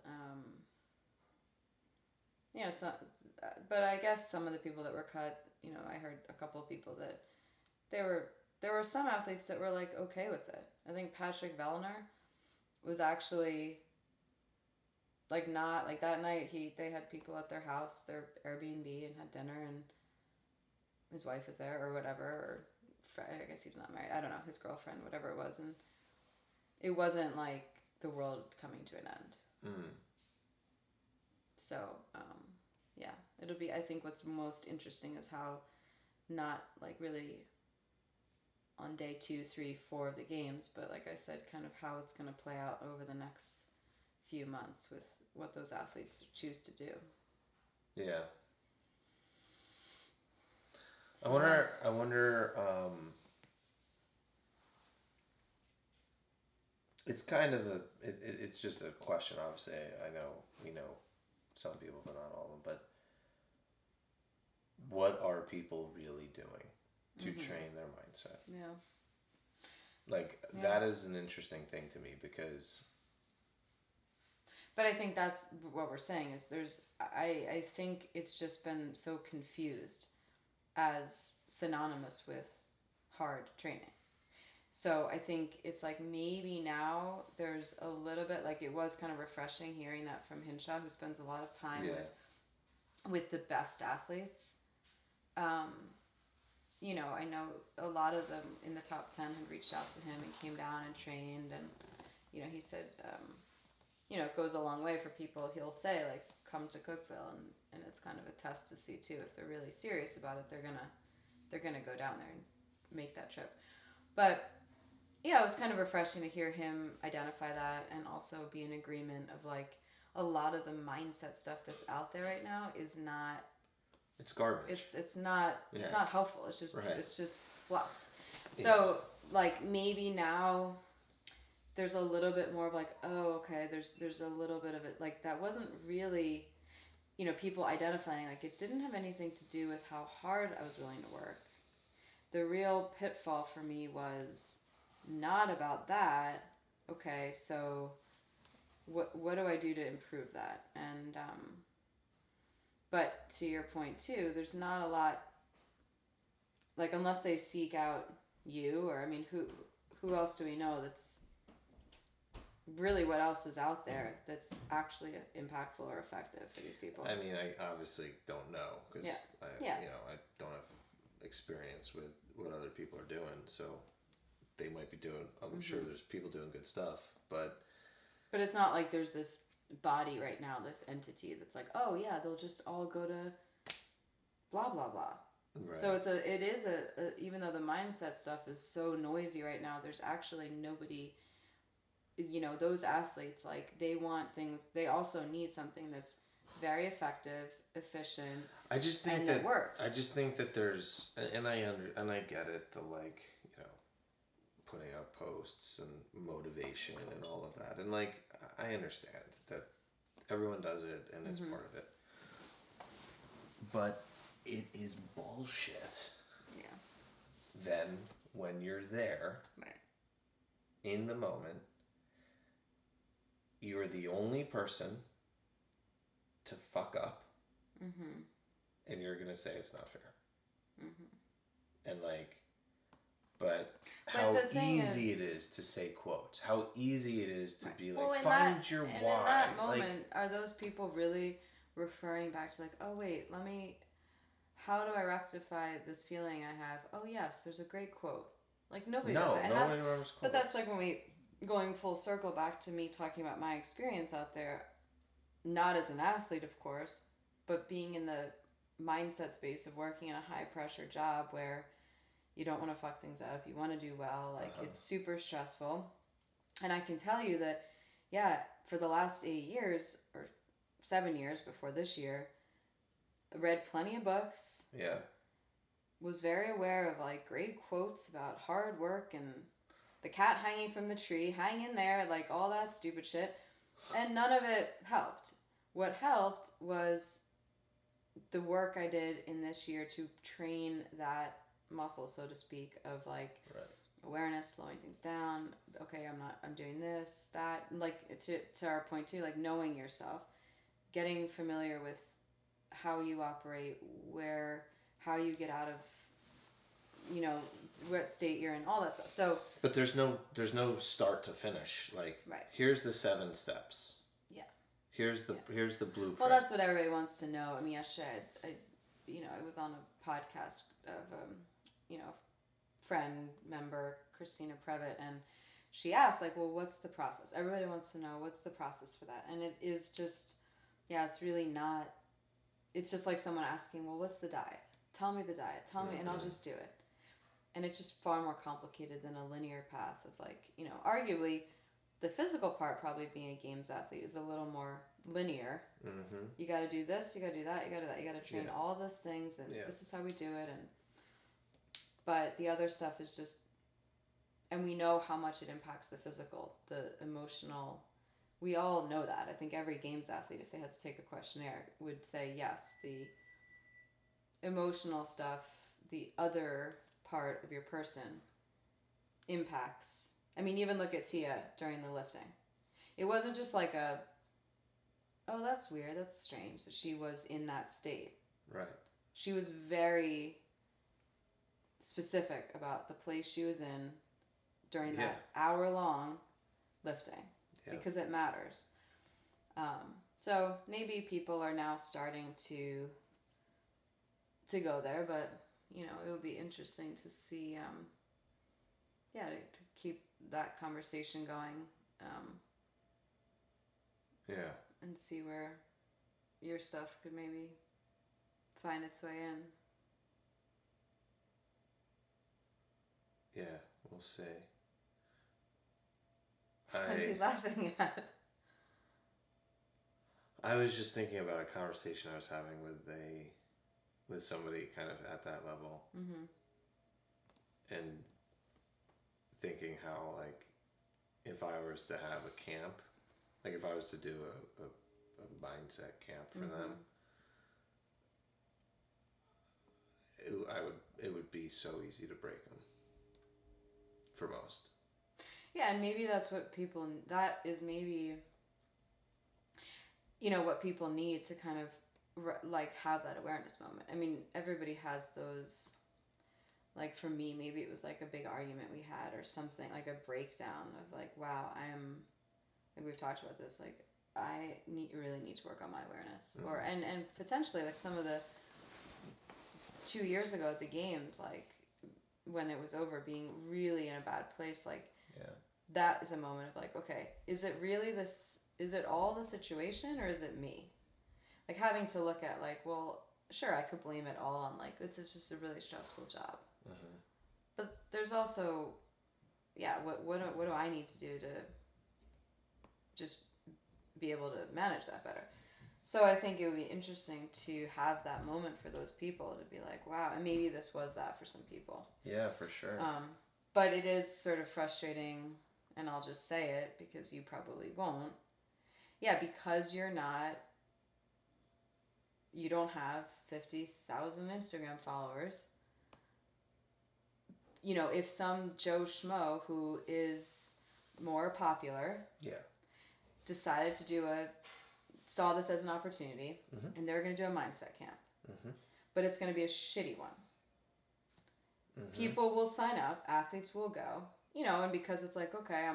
But I guess some of the people that were cut, I heard a couple of people that there were some athletes that were like okay with it. I think Patrick Vellner was actually like not like that night. They had people at their house, their Airbnb, and had dinner, and his wife was there or whatever, or I guess he's not married. I don't know, his girlfriend, whatever it was, and it wasn't like the world coming to an end. So yeah, it'll be. I think what's most interesting is how, not like really on day 2, 3, 4 of the games, but like I said, kind of how it's going to play out over the next few months with what those athletes choose to do. Yeah. So, I wonder. It's kind of it's just a question. Obviously, I know we know some people, but not all of them. But what are people really doing to train their mindset? Yeah. Like that is an interesting thing to me, because. But I think that's what we're saying is I think it's just been so confused as synonymous with hard training. So I think it's like maybe now there's a little bit, like it was kind of refreshing hearing that from Hinshaw, who spends a lot of time with with the best athletes. You know, I know a lot of them in the top 10 had reached out to him and came down and trained, and you know, he said, you know, it goes a long way for people. He'll say, like, come to Cookeville, and it's kind of a test to see too, if they're really serious about it, they're gonna go down there and make that trip. But yeah, it was kind of refreshing to hear him identify that, and also be in agreement of, like, a lot of the mindset stuff that's out there right now is not. It's garbage. It's not helpful. It's just right. It's just fluff. So like, maybe now there's a little bit more of, like, oh, okay, there's a little bit of it, like, that wasn't really, you know, people identifying, like, it didn't have anything to do with how hard I was willing to work. The real pitfall for me was not about that. Okay, so what do I do to improve that? And but to your point too, there's not a lot, like, unless they seek out you, or I mean, who else do we know that's really, what else is out there that's actually impactful or effective for these people? I mean, I obviously don't know, because you know, I don't have experience with what other people are doing, so they might be doing, I'm sure there's people doing good stuff, but it's not like there's this body right now, this entity that's like, oh yeah, they'll just all go to blah blah blah. Right. So it is a even though the mindset stuff is so noisy right now, there's actually nobody, you know, those athletes, like, they want things, they also need something that's very effective, efficient. I just think and that works. I just think that there's, and I get it, the, like, you know, putting out posts and motivation and all of that, and, like, I understand that everyone does it and it's part of it, but it is bullshit. Yeah. Then when you're there, right, in the moment, you're the only person to fuck up, and you're gonna say it's not fair, and, like, but how easy it is to say quotes, how easy it is to be like, find your why. And in that moment, like, are those people really referring back to, like, oh wait, how do I rectify this feeling I have? Oh yes, there's a great quote. Like, nobody does it. Nobody remembers quotes. But that's like when going full circle back to me talking about my experience out there, not as an athlete, of course, but being in the mindset space of working in a high pressure job where you don't want to fuck things up, you want to do well, like, it's super stressful. And I can tell you that, yeah, for the last 8 years, or 7 years before this year, I read plenty of books. Yeah. Was very aware of, like, great quotes about hard work and the cat hanging from the tree, hang in there, like, all that stupid shit. And none of it helped. What helped was the work I did in this year to train that muscle, so to speak, of, like, awareness, slowing things down. Okay, I'm doing this, that, like, to our point too, like, knowing yourself, getting familiar with how you operate, how you get out of, you know, what state you're in, all that stuff. So, but there's no start to finish. Like, here's the 7 steps. Yeah. Here's the blueprint. Well, that's what everybody wants to know. I mean, yesterday, I was on a podcast of, you know, friend member Christina Previtt, and she asked, like, well, what's the process? Everybody wants to know what's the process for that, and it is just, it's really not. It's just like someone asking, well, what's the diet? Tell me the diet. Tell me, and I'll just do it. And it's just far more complicated than a linear path of, like, you know, arguably the physical part, probably being a games athlete, is a little more linear. You got to do this, you got to do that, you got to do that. You got to train all those things, and this is how we do it. But the other stuff is just, and we know how much it impacts the physical, the emotional. We all know that. I think every games athlete, if they had to take a questionnaire, would say yes. The emotional stuff, the other part of your person, impacts. I mean, even look at Tia during the lifting. It wasn't just like oh, that's weird, that's strange that she was in that state. Right. She was very specific about the place she was in during that hour-long lifting. Because it matters. So maybe people are now starting to go there, but it would be interesting to see, to keep that conversation going, and see where your stuff could maybe find its way in. Yeah, we'll see. What are you laughing at? I was just thinking about a conversation I was having with somebody kind of at that level, and thinking how, like, if I was to have a camp, like if I was to do a mindset camp for them, it would be so easy to break them for most. Yeah, and maybe that's what that is maybe, what people need to kind of like have that awareness moment. I mean, everybody has those, like for me, maybe it was like a big argument we had or something, like a breakdown of like, wow, like we've talked about this, like I really need to work on my awareness. Or and potentially like some of the 2 years ago at the games, like when it was over, being really in a bad place, like that is a moment of like, okay, is it really this, is it all the situation or is it me? Like having to look at like, well, sure, I could blame it all on like, it's just a really stressful job. But there's also, what do I need to do to just be able to manage that better? So I think it would be interesting to have that moment for those people to be like, wow, and maybe this was that for some people. Yeah, for sure. But it is sort of frustrating, and I'll just say it because you probably won't. Yeah, because you don't have 50,000 Instagram followers. If some Joe Schmo who is more popular decided to saw this as an opportunity, and they're going to do a mindset camp, but it's going to be a shitty one. People will sign up, athletes will go, and because it's like, okay,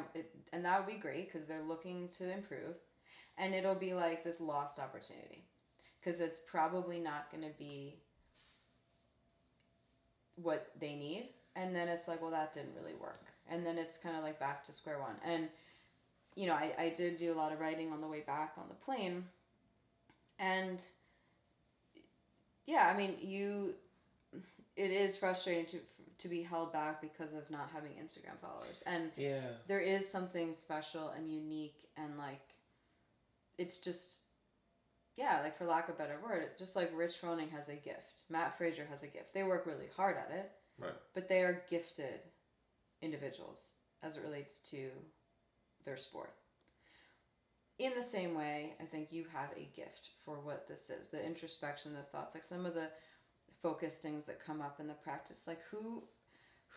and that would be great because they're looking to improve, and it'll be like this lost opportunity because it's probably not going to be what they need, and then it's like, well, that didn't really work, and then it's kind of like back to square one. And I did do a lot of writing on the way back on the plane, and I mean, it is frustrating to be held back because of not having Instagram followers, and there is something special and unique, and like it's just like, for lack of a better word, just like Rich Froning has a gift, Matt Fraser has a gift. They work really hard at it, right? But they are gifted individuals as it relates to their sport. In the same way, I think you have a gift for what this is, the introspection, the thoughts, like some of the focus things that come up in the practice, like who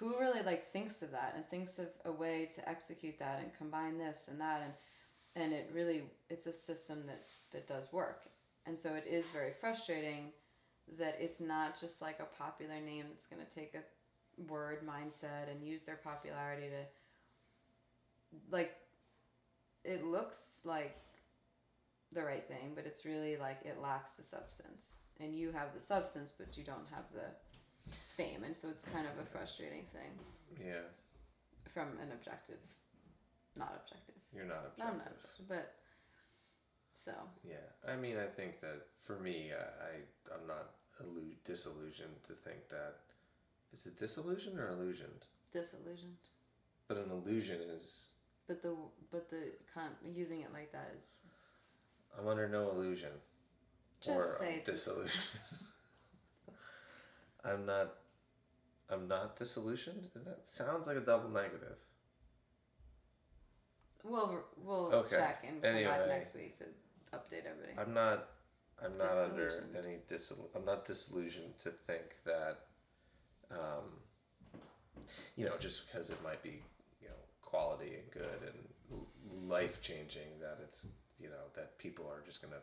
really like thinks of that and thinks of a way to execute that and combine this and that, and it's a system that does work. And so it is very frustrating that it's not just like a popular name that's going to take a word mindset and use their popularity to, like, it looks like the right thing, but it's really like it lacks the substance. And you have the substance, but you don't have the fame. And so it's kind of a frustrating thing. Yeah. From an objective, not objective. You're not objective. No, I'm not objective, but so. Yeah. I mean, I think that for me, I'm not disillusioned to think that. Is it disillusioned or illusioned? Disillusioned. But an illusion is. But the using it like that is. I'm under no illusion. Just or say disillusioned. I'm not disillusioned. That sounds like a double negative. We'll check and come back next week to update everybody. I'm not under any I'm not disillusioned to think that just because it might be quality and good and life changing, that it's that people are just gonna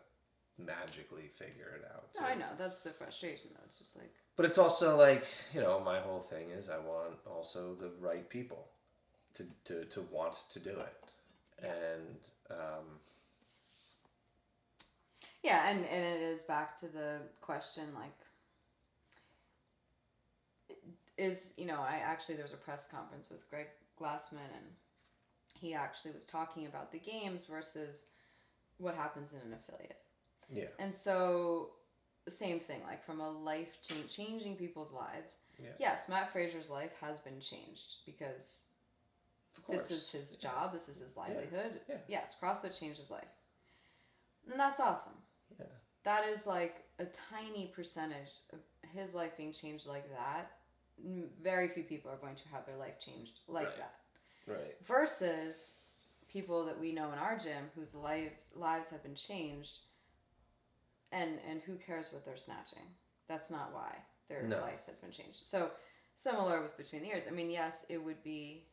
magically figure it out. No, I know that's the frustration though. It's just like. But it's also like my whole thing is I want also the right people to want to do it, and Yeah, and it is back to the question, like, is, there was a press conference with Greg Glassman, and he actually was talking about the games versus what happens in an affiliate. Yeah. And so, the same thing, like, from a life changing people's lives. Yeah. Yes, Matt Fraser's life has been changed because this is his job, this is his livelihood. Yeah. Yes, CrossFit changed his life. And that's awesome. Yeah. That is like a tiny percentage of his life being changed like that. Very few people are going to have their life changed like that. Right. Versus people that we know in our gym whose lives have been changed, and who cares what they're snatching? That's not why their life has been changed. So similar with between the years. I mean, yes, it would be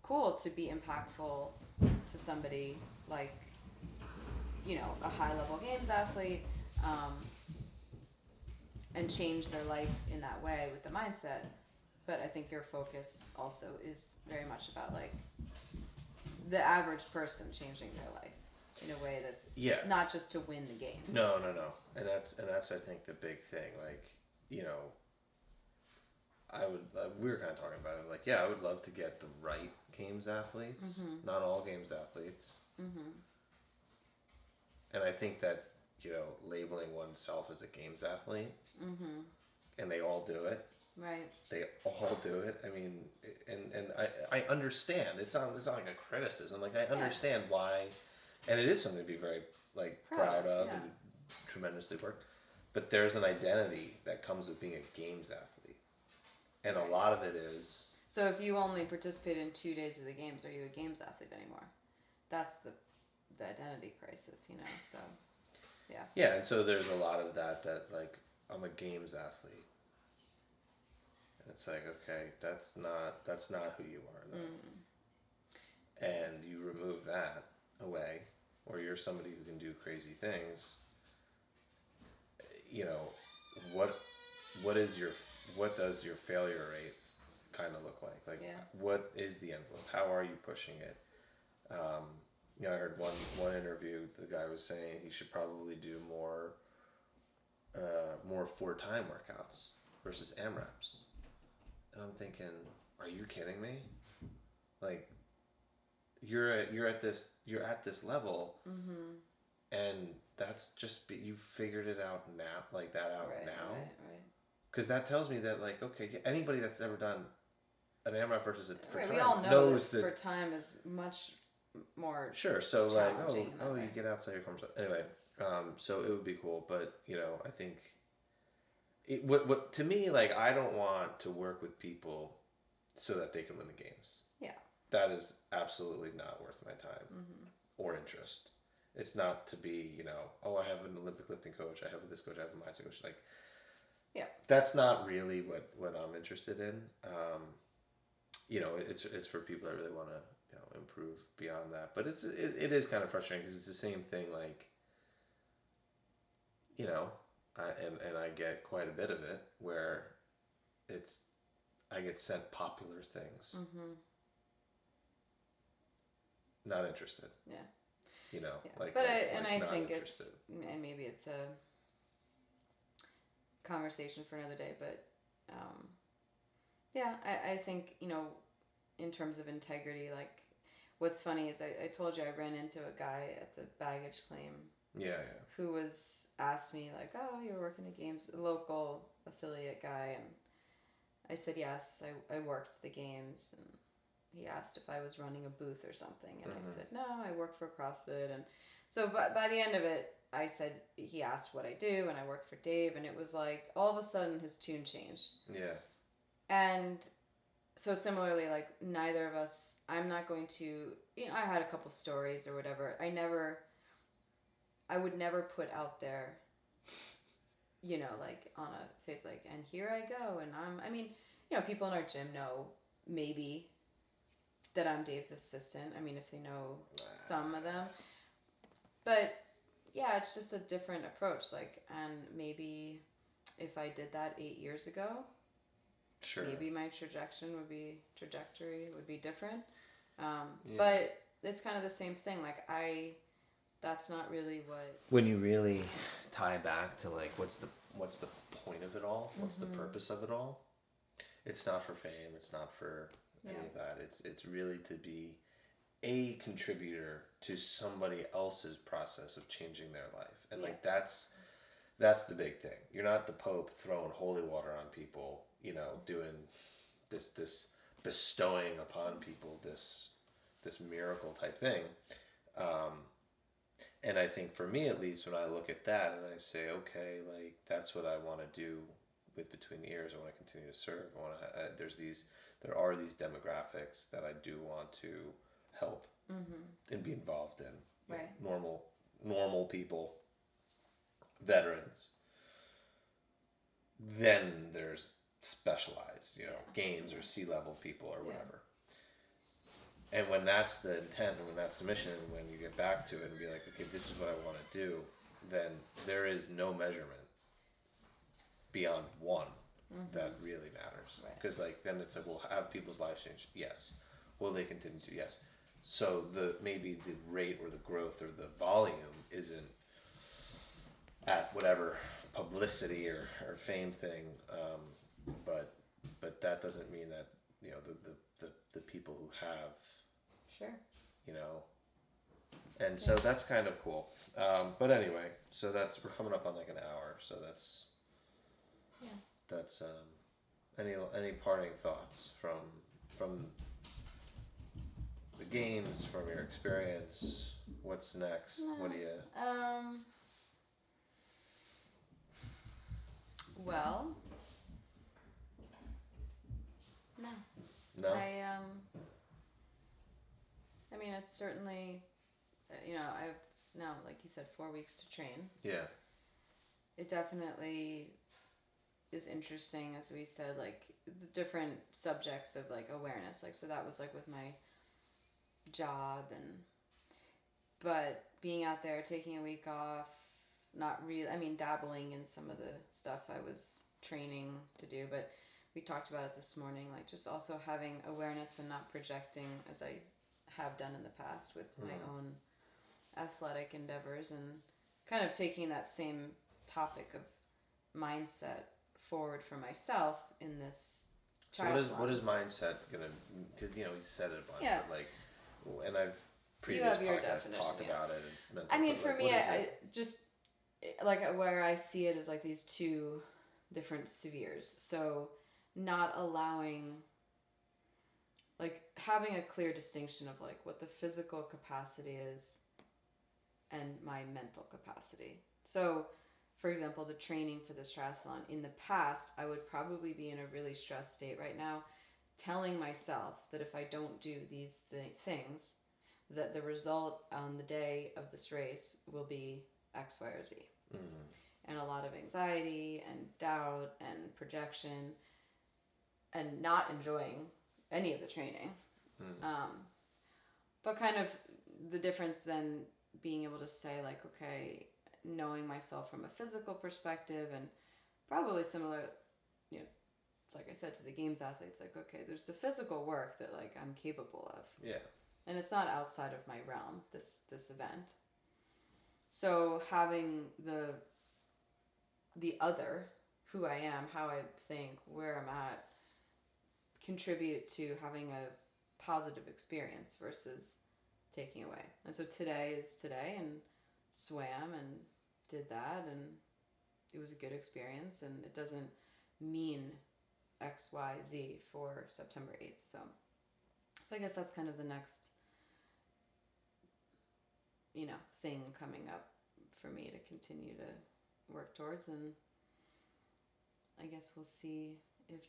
cool to be impactful to somebody like, a high-level games athlete, and change their life in that way with the mindset. But I think your focus also is very much about, like, the average person changing their life in a way that's not just to win the game. No. And that's I think the big thing. Like, we were kind of talking about it. Like, I would love to get the right games athletes, not all games athletes. Mm-hmm. And I think that, labeling oneself as a games athlete, and they all do it. Right. They all do it. I mean, and I understand. It's not like a criticism. Like, I understand why, and it is something to be very, like, proud of and tremendously work. But there's an identity that comes with being a games athlete. And a lot of it is... So if you only participate in 2 days of the games, are you a games athlete anymore? That's the identity crisis, so, yeah. Yeah, and so there's a lot of that, like, I'm a games athlete. And it's like, okay, that's not who you are, though. And you remove that away, or you're somebody who can do crazy things, what does your failure rate kind of look like? Like, what is the envelope? How are you pushing it? I heard one interview, the guy was saying he should probably do more 4-time workouts versus AMRAPs. And I'm thinking, are you kidding me? Like, you're at this level, and that's just you figured it out now, like that out now. Right. Because that tells me that, like, okay, anybody that's ever done an AMRAP versus a for time we all know knows that for time is much more so like you get outside your comfort zone anyway. So it would be cool, but I think it what to me, like, I don't want to work with people so that they can win the games. Yeah, that is absolutely not worth my time or interest. It's not to be I have an Olympic lifting coach, I have this coach, I have a mindset coach. Like, that's not really what I'm interested in. It's for people that really want to improve beyond that, but it is kind of frustrating because it's the same thing, like, I get quite a bit of it where I get sent popular things, not interested. Like, but I think interested. And maybe it's a conversation for another day, but I think in terms of integrity, like, what's funny is I told you I ran into a guy at the baggage claim. Who was asked me, like, oh, you're working at games, a local affiliate guy, and I said yes, I worked the games, and he asked if I was running a booth or something, and I said no, I work for CrossFit. And so by the end of it, I said, he asked what I do, and I work for Dave, and it was like all of a sudden his tune changed. And so similarly, like, neither of us, I'm not going to, I had a couple stories or whatever. I would never put out there, like, on a face, like, and here I go, and people in our gym know maybe that I'm Dave's assistant. I mean, if they know some of them. But, yeah, it's just a different approach, like, and maybe if I did that 8 years ago, maybe my trajectory would be different. But it's kind of the same thing. Like, that's not really what. When you really tie back to like what's the point of it all? What's the purpose of it all? It's not for fame. It's not for any of that. It's really to be a contributor to somebody else's process of changing their life, and like that's the big thing. You're not the Pope throwing holy water on people, doing this bestowing upon people this miracle type thing. And I think for me, at least, when I look at that and I say, okay, like that's what I want to do with Between the Ears. I want to continue to serve. There are these demographics that I do want to help and be involved in. Right. Normal people, veterans. Then there's specialized, games or C-level people or whatever. And when that's the intent and when that's the mission, and when you get back to it and be like, okay, this is what I want to do, then there is no measurement beyond one that really matters. Because then it's like, well, have people's lives change? Yes. Will they continue to? Yes. So maybe the rate or the growth or the volume isn't at whatever publicity or fame thing, but that doesn't mean that the people who have, and so that's kind of cool. But anyway, so we're coming up on like an hour, so that's any parting thoughts from the games, from your experience? What's next? No. What do you? Well, no. No. I mean, it's certainly, I've now, like you said, 4 weeks to train. Yeah. It definitely is interesting, as we said, like the different subjects of like awareness. Like, so that was like with my job but being out there, taking a week off, not really, dabbling in some of the stuff I was training to do, but we talked about it this morning, like just also having awareness and not projecting as I have done in the past with my own athletic endeavors, and kind of taking that same topic of mindset forward for myself in this triathlon. So what is mindset gonna? Because he said it a bunch, but like, and I've previous podcasts talked about it. For me, I just like where I see it is like these two different spheres. So not allowing, like having a clear distinction of like what the physical capacity is and my mental capacity. So for example, the training for this triathlon, in the past, I would probably be in a really stressed state right now, telling myself that if I don't do these things, that the result on the day of this race will be X, Y, or Z. And a lot of anxiety and doubt and projection and not enjoying any of the training. But kind of the difference then being able to say like, okay, knowing myself from a physical perspective, and probably similar, like I said, to the games athletes, like, okay, there's the physical work that like I'm capable of. Yeah. And it's not outside of my realm, this event. So having the other, who I am, how I think, where I'm at, contribute to having a positive experience versus taking away. And so today is today, and swam and did that, and it was a good experience, and it doesn't mean X, Y, Z for September 8th. So I guess that's kind of the next, thing coming up for me to continue to work towards, and I guess we'll see if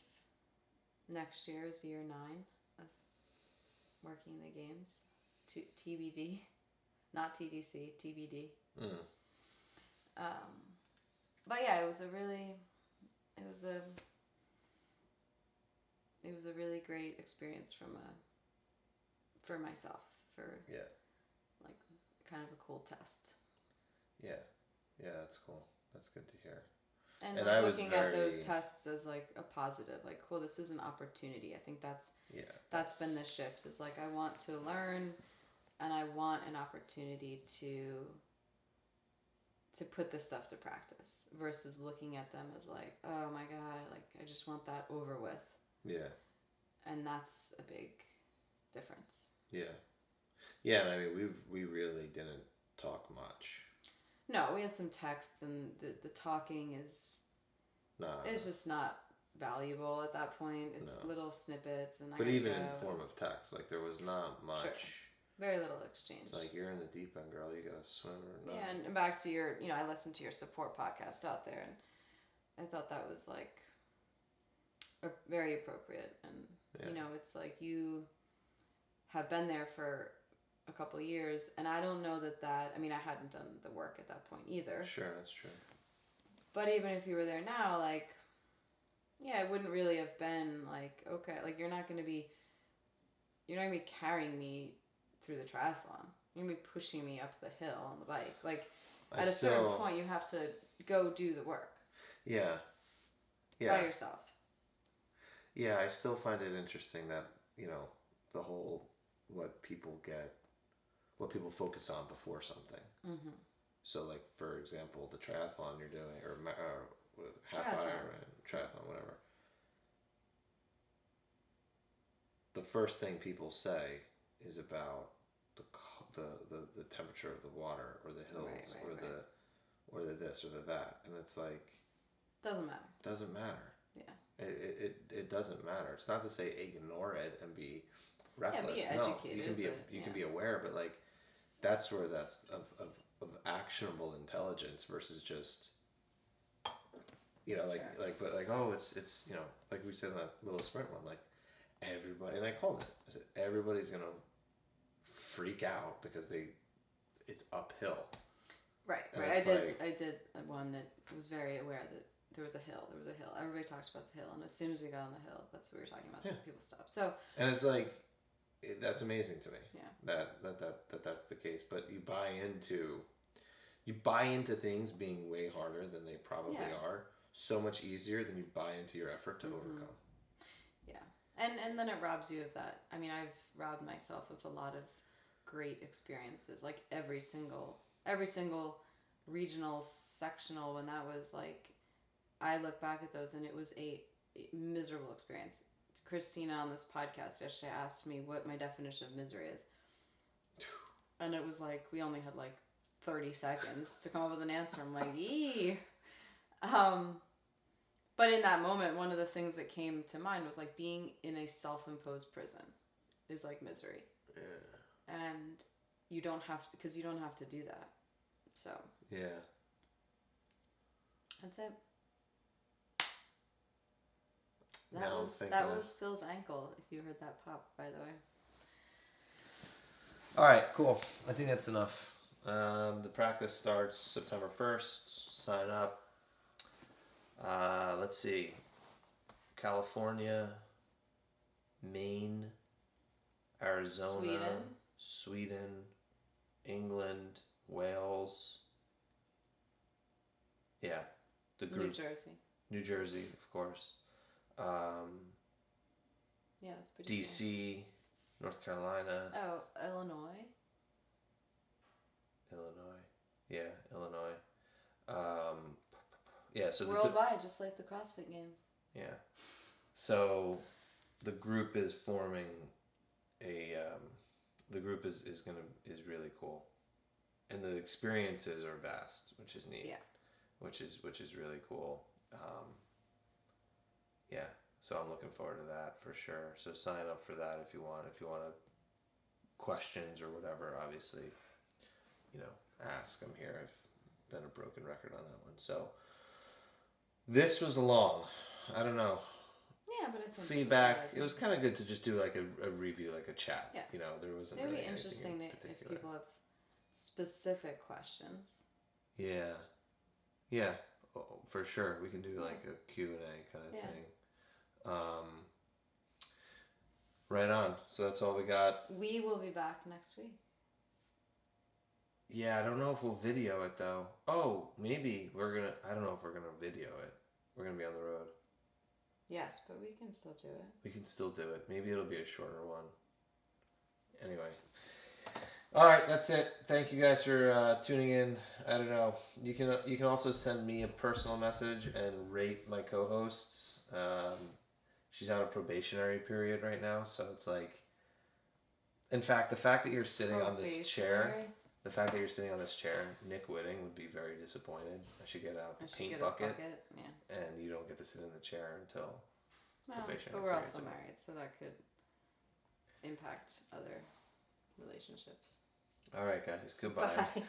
next year is year 9 of working the games. TBD, not TDC, TBD. But yeah, it was a really great experience for myself, like kind of a cool test. Yeah, that's cool. That's good to hear. And like looking at those tests as like a positive, like, cool, this is an opportunity. I think that's been the shift. Is like, I want to learn and I want an opportunity to put this stuff to practice versus looking at them as like, oh my God, like I just want that over with. Yeah. And that's a big difference. Yeah. Yeah, and I mean, we really didn't talk much. No, we had some texts, and the talking is just not valuable at that point. It's little snippets, and but even in form of text, like there was not much. Sure. Very little exchange. It's like, you're in the deep end, girl. You gotta swim or not. Yeah, and back to your, I listened to your support podcast out there, and I thought that was like very appropriate. And it's like you have been there for a couple of years, and I don't know that. I mean, I hadn't done the work at that point either. Sure, that's true. But even if you were there now, like, yeah, it wouldn't really have been like, okay, like you're not gonna be carrying me through the triathlon. You're gonna be pushing me up the hill on the bike. Like at a certain point, you have to go do the work. Yeah. By yourself. Yeah, I still find it interesting that the whole what people focus on before something. Mm-hmm. So, like for example, the triathlon you're doing, or half Ironman, triathlon, whatever. The first thing people say is about the temperature of the water, or the hills, or the this or the that, and it's like doesn't matter. Doesn't matter. Yeah. It doesn't matter. It's not to say ignore it and be reckless. Yeah, be educated. No, you can be aware, but like that's where that's of actionable intelligence versus just it's like we said in that little sprint one, like everybody, and I called it. I said everybody's gonna freak out because it's uphill. Right. I did one that was very aware that there was a hill. Everybody talked about the hill, and as soon as we got on the hill, that's what we were talking about. Yeah. People stopped. So. And it's like, that's amazing to me. Yeah. That's the case. But you buy into things being way harder than they probably are. So much easier than you buy into your effort to overcome. Yeah. And then it robs you of that. I mean, I've robbed myself of a lot of great experiences. Like every single regional, sectional, when that was like, I look back at those and it was a miserable experience. Christina on this podcast yesterday asked me what my definition of misery is. And it was like, we only had like 30 seconds to come up with an answer. I'm like, eee. But in that moment, one of the things that came to mind was like being in a self-imposed prison is like misery. Yeah. And you don't have to do that. So. Yeah. That's it. That was Phil's ankle, if you heard that pop, by the way. All right, cool. I think that's enough. The practice starts September 1st. Sign up. Let's see. California, Maine, Arizona, Sweden, England, Wales. Yeah. The group. New Jersey, of course. Yeah, that's pretty DC, cool. North Carolina. Oh, Illinois. Yeah, Illinois. Yeah, so worldwide, just like the CrossFit Games. Yeah. So the group is forming the group is really cool. And the experiences are vast, which is neat. Yeah. Which is really cool. Yeah, so I'm looking forward to that for sure. So sign up for that if you want. If you want questions or whatever, obviously, ask. I'm here. I've been a broken record on that one. So this was long. I don't know. Yeah, but I think feedback. It was kind of good to just do like a review, like a chat. Yeah. There wasn't. It would be interesting if people have specific questions. Yeah. Yeah. Oh, for sure. We can do like a Q&A kind of thing. Right on. So that's all we got. We will be back next week. Yeah, I don't know if we'll video it though. Oh, maybe I don't know if we're gonna video it. We're gonna be on the road. Yes, but we can still do it. We can still do it. Maybe it'll be a shorter one. Anyway. All right, that's it. Thank you guys for tuning in. I don't know. You can also send me a personal message and rate my co-hosts. She's on a probationary period right now, so it's like. In fact, the fact that you're sitting on this chair, Nick Whitting would be very disappointed. I should get out the paint bucket. Yeah. And you don't get to sit in the chair until probationary. But we're also married, so that could impact other relationships. All right, guys. Goodbye. Bye.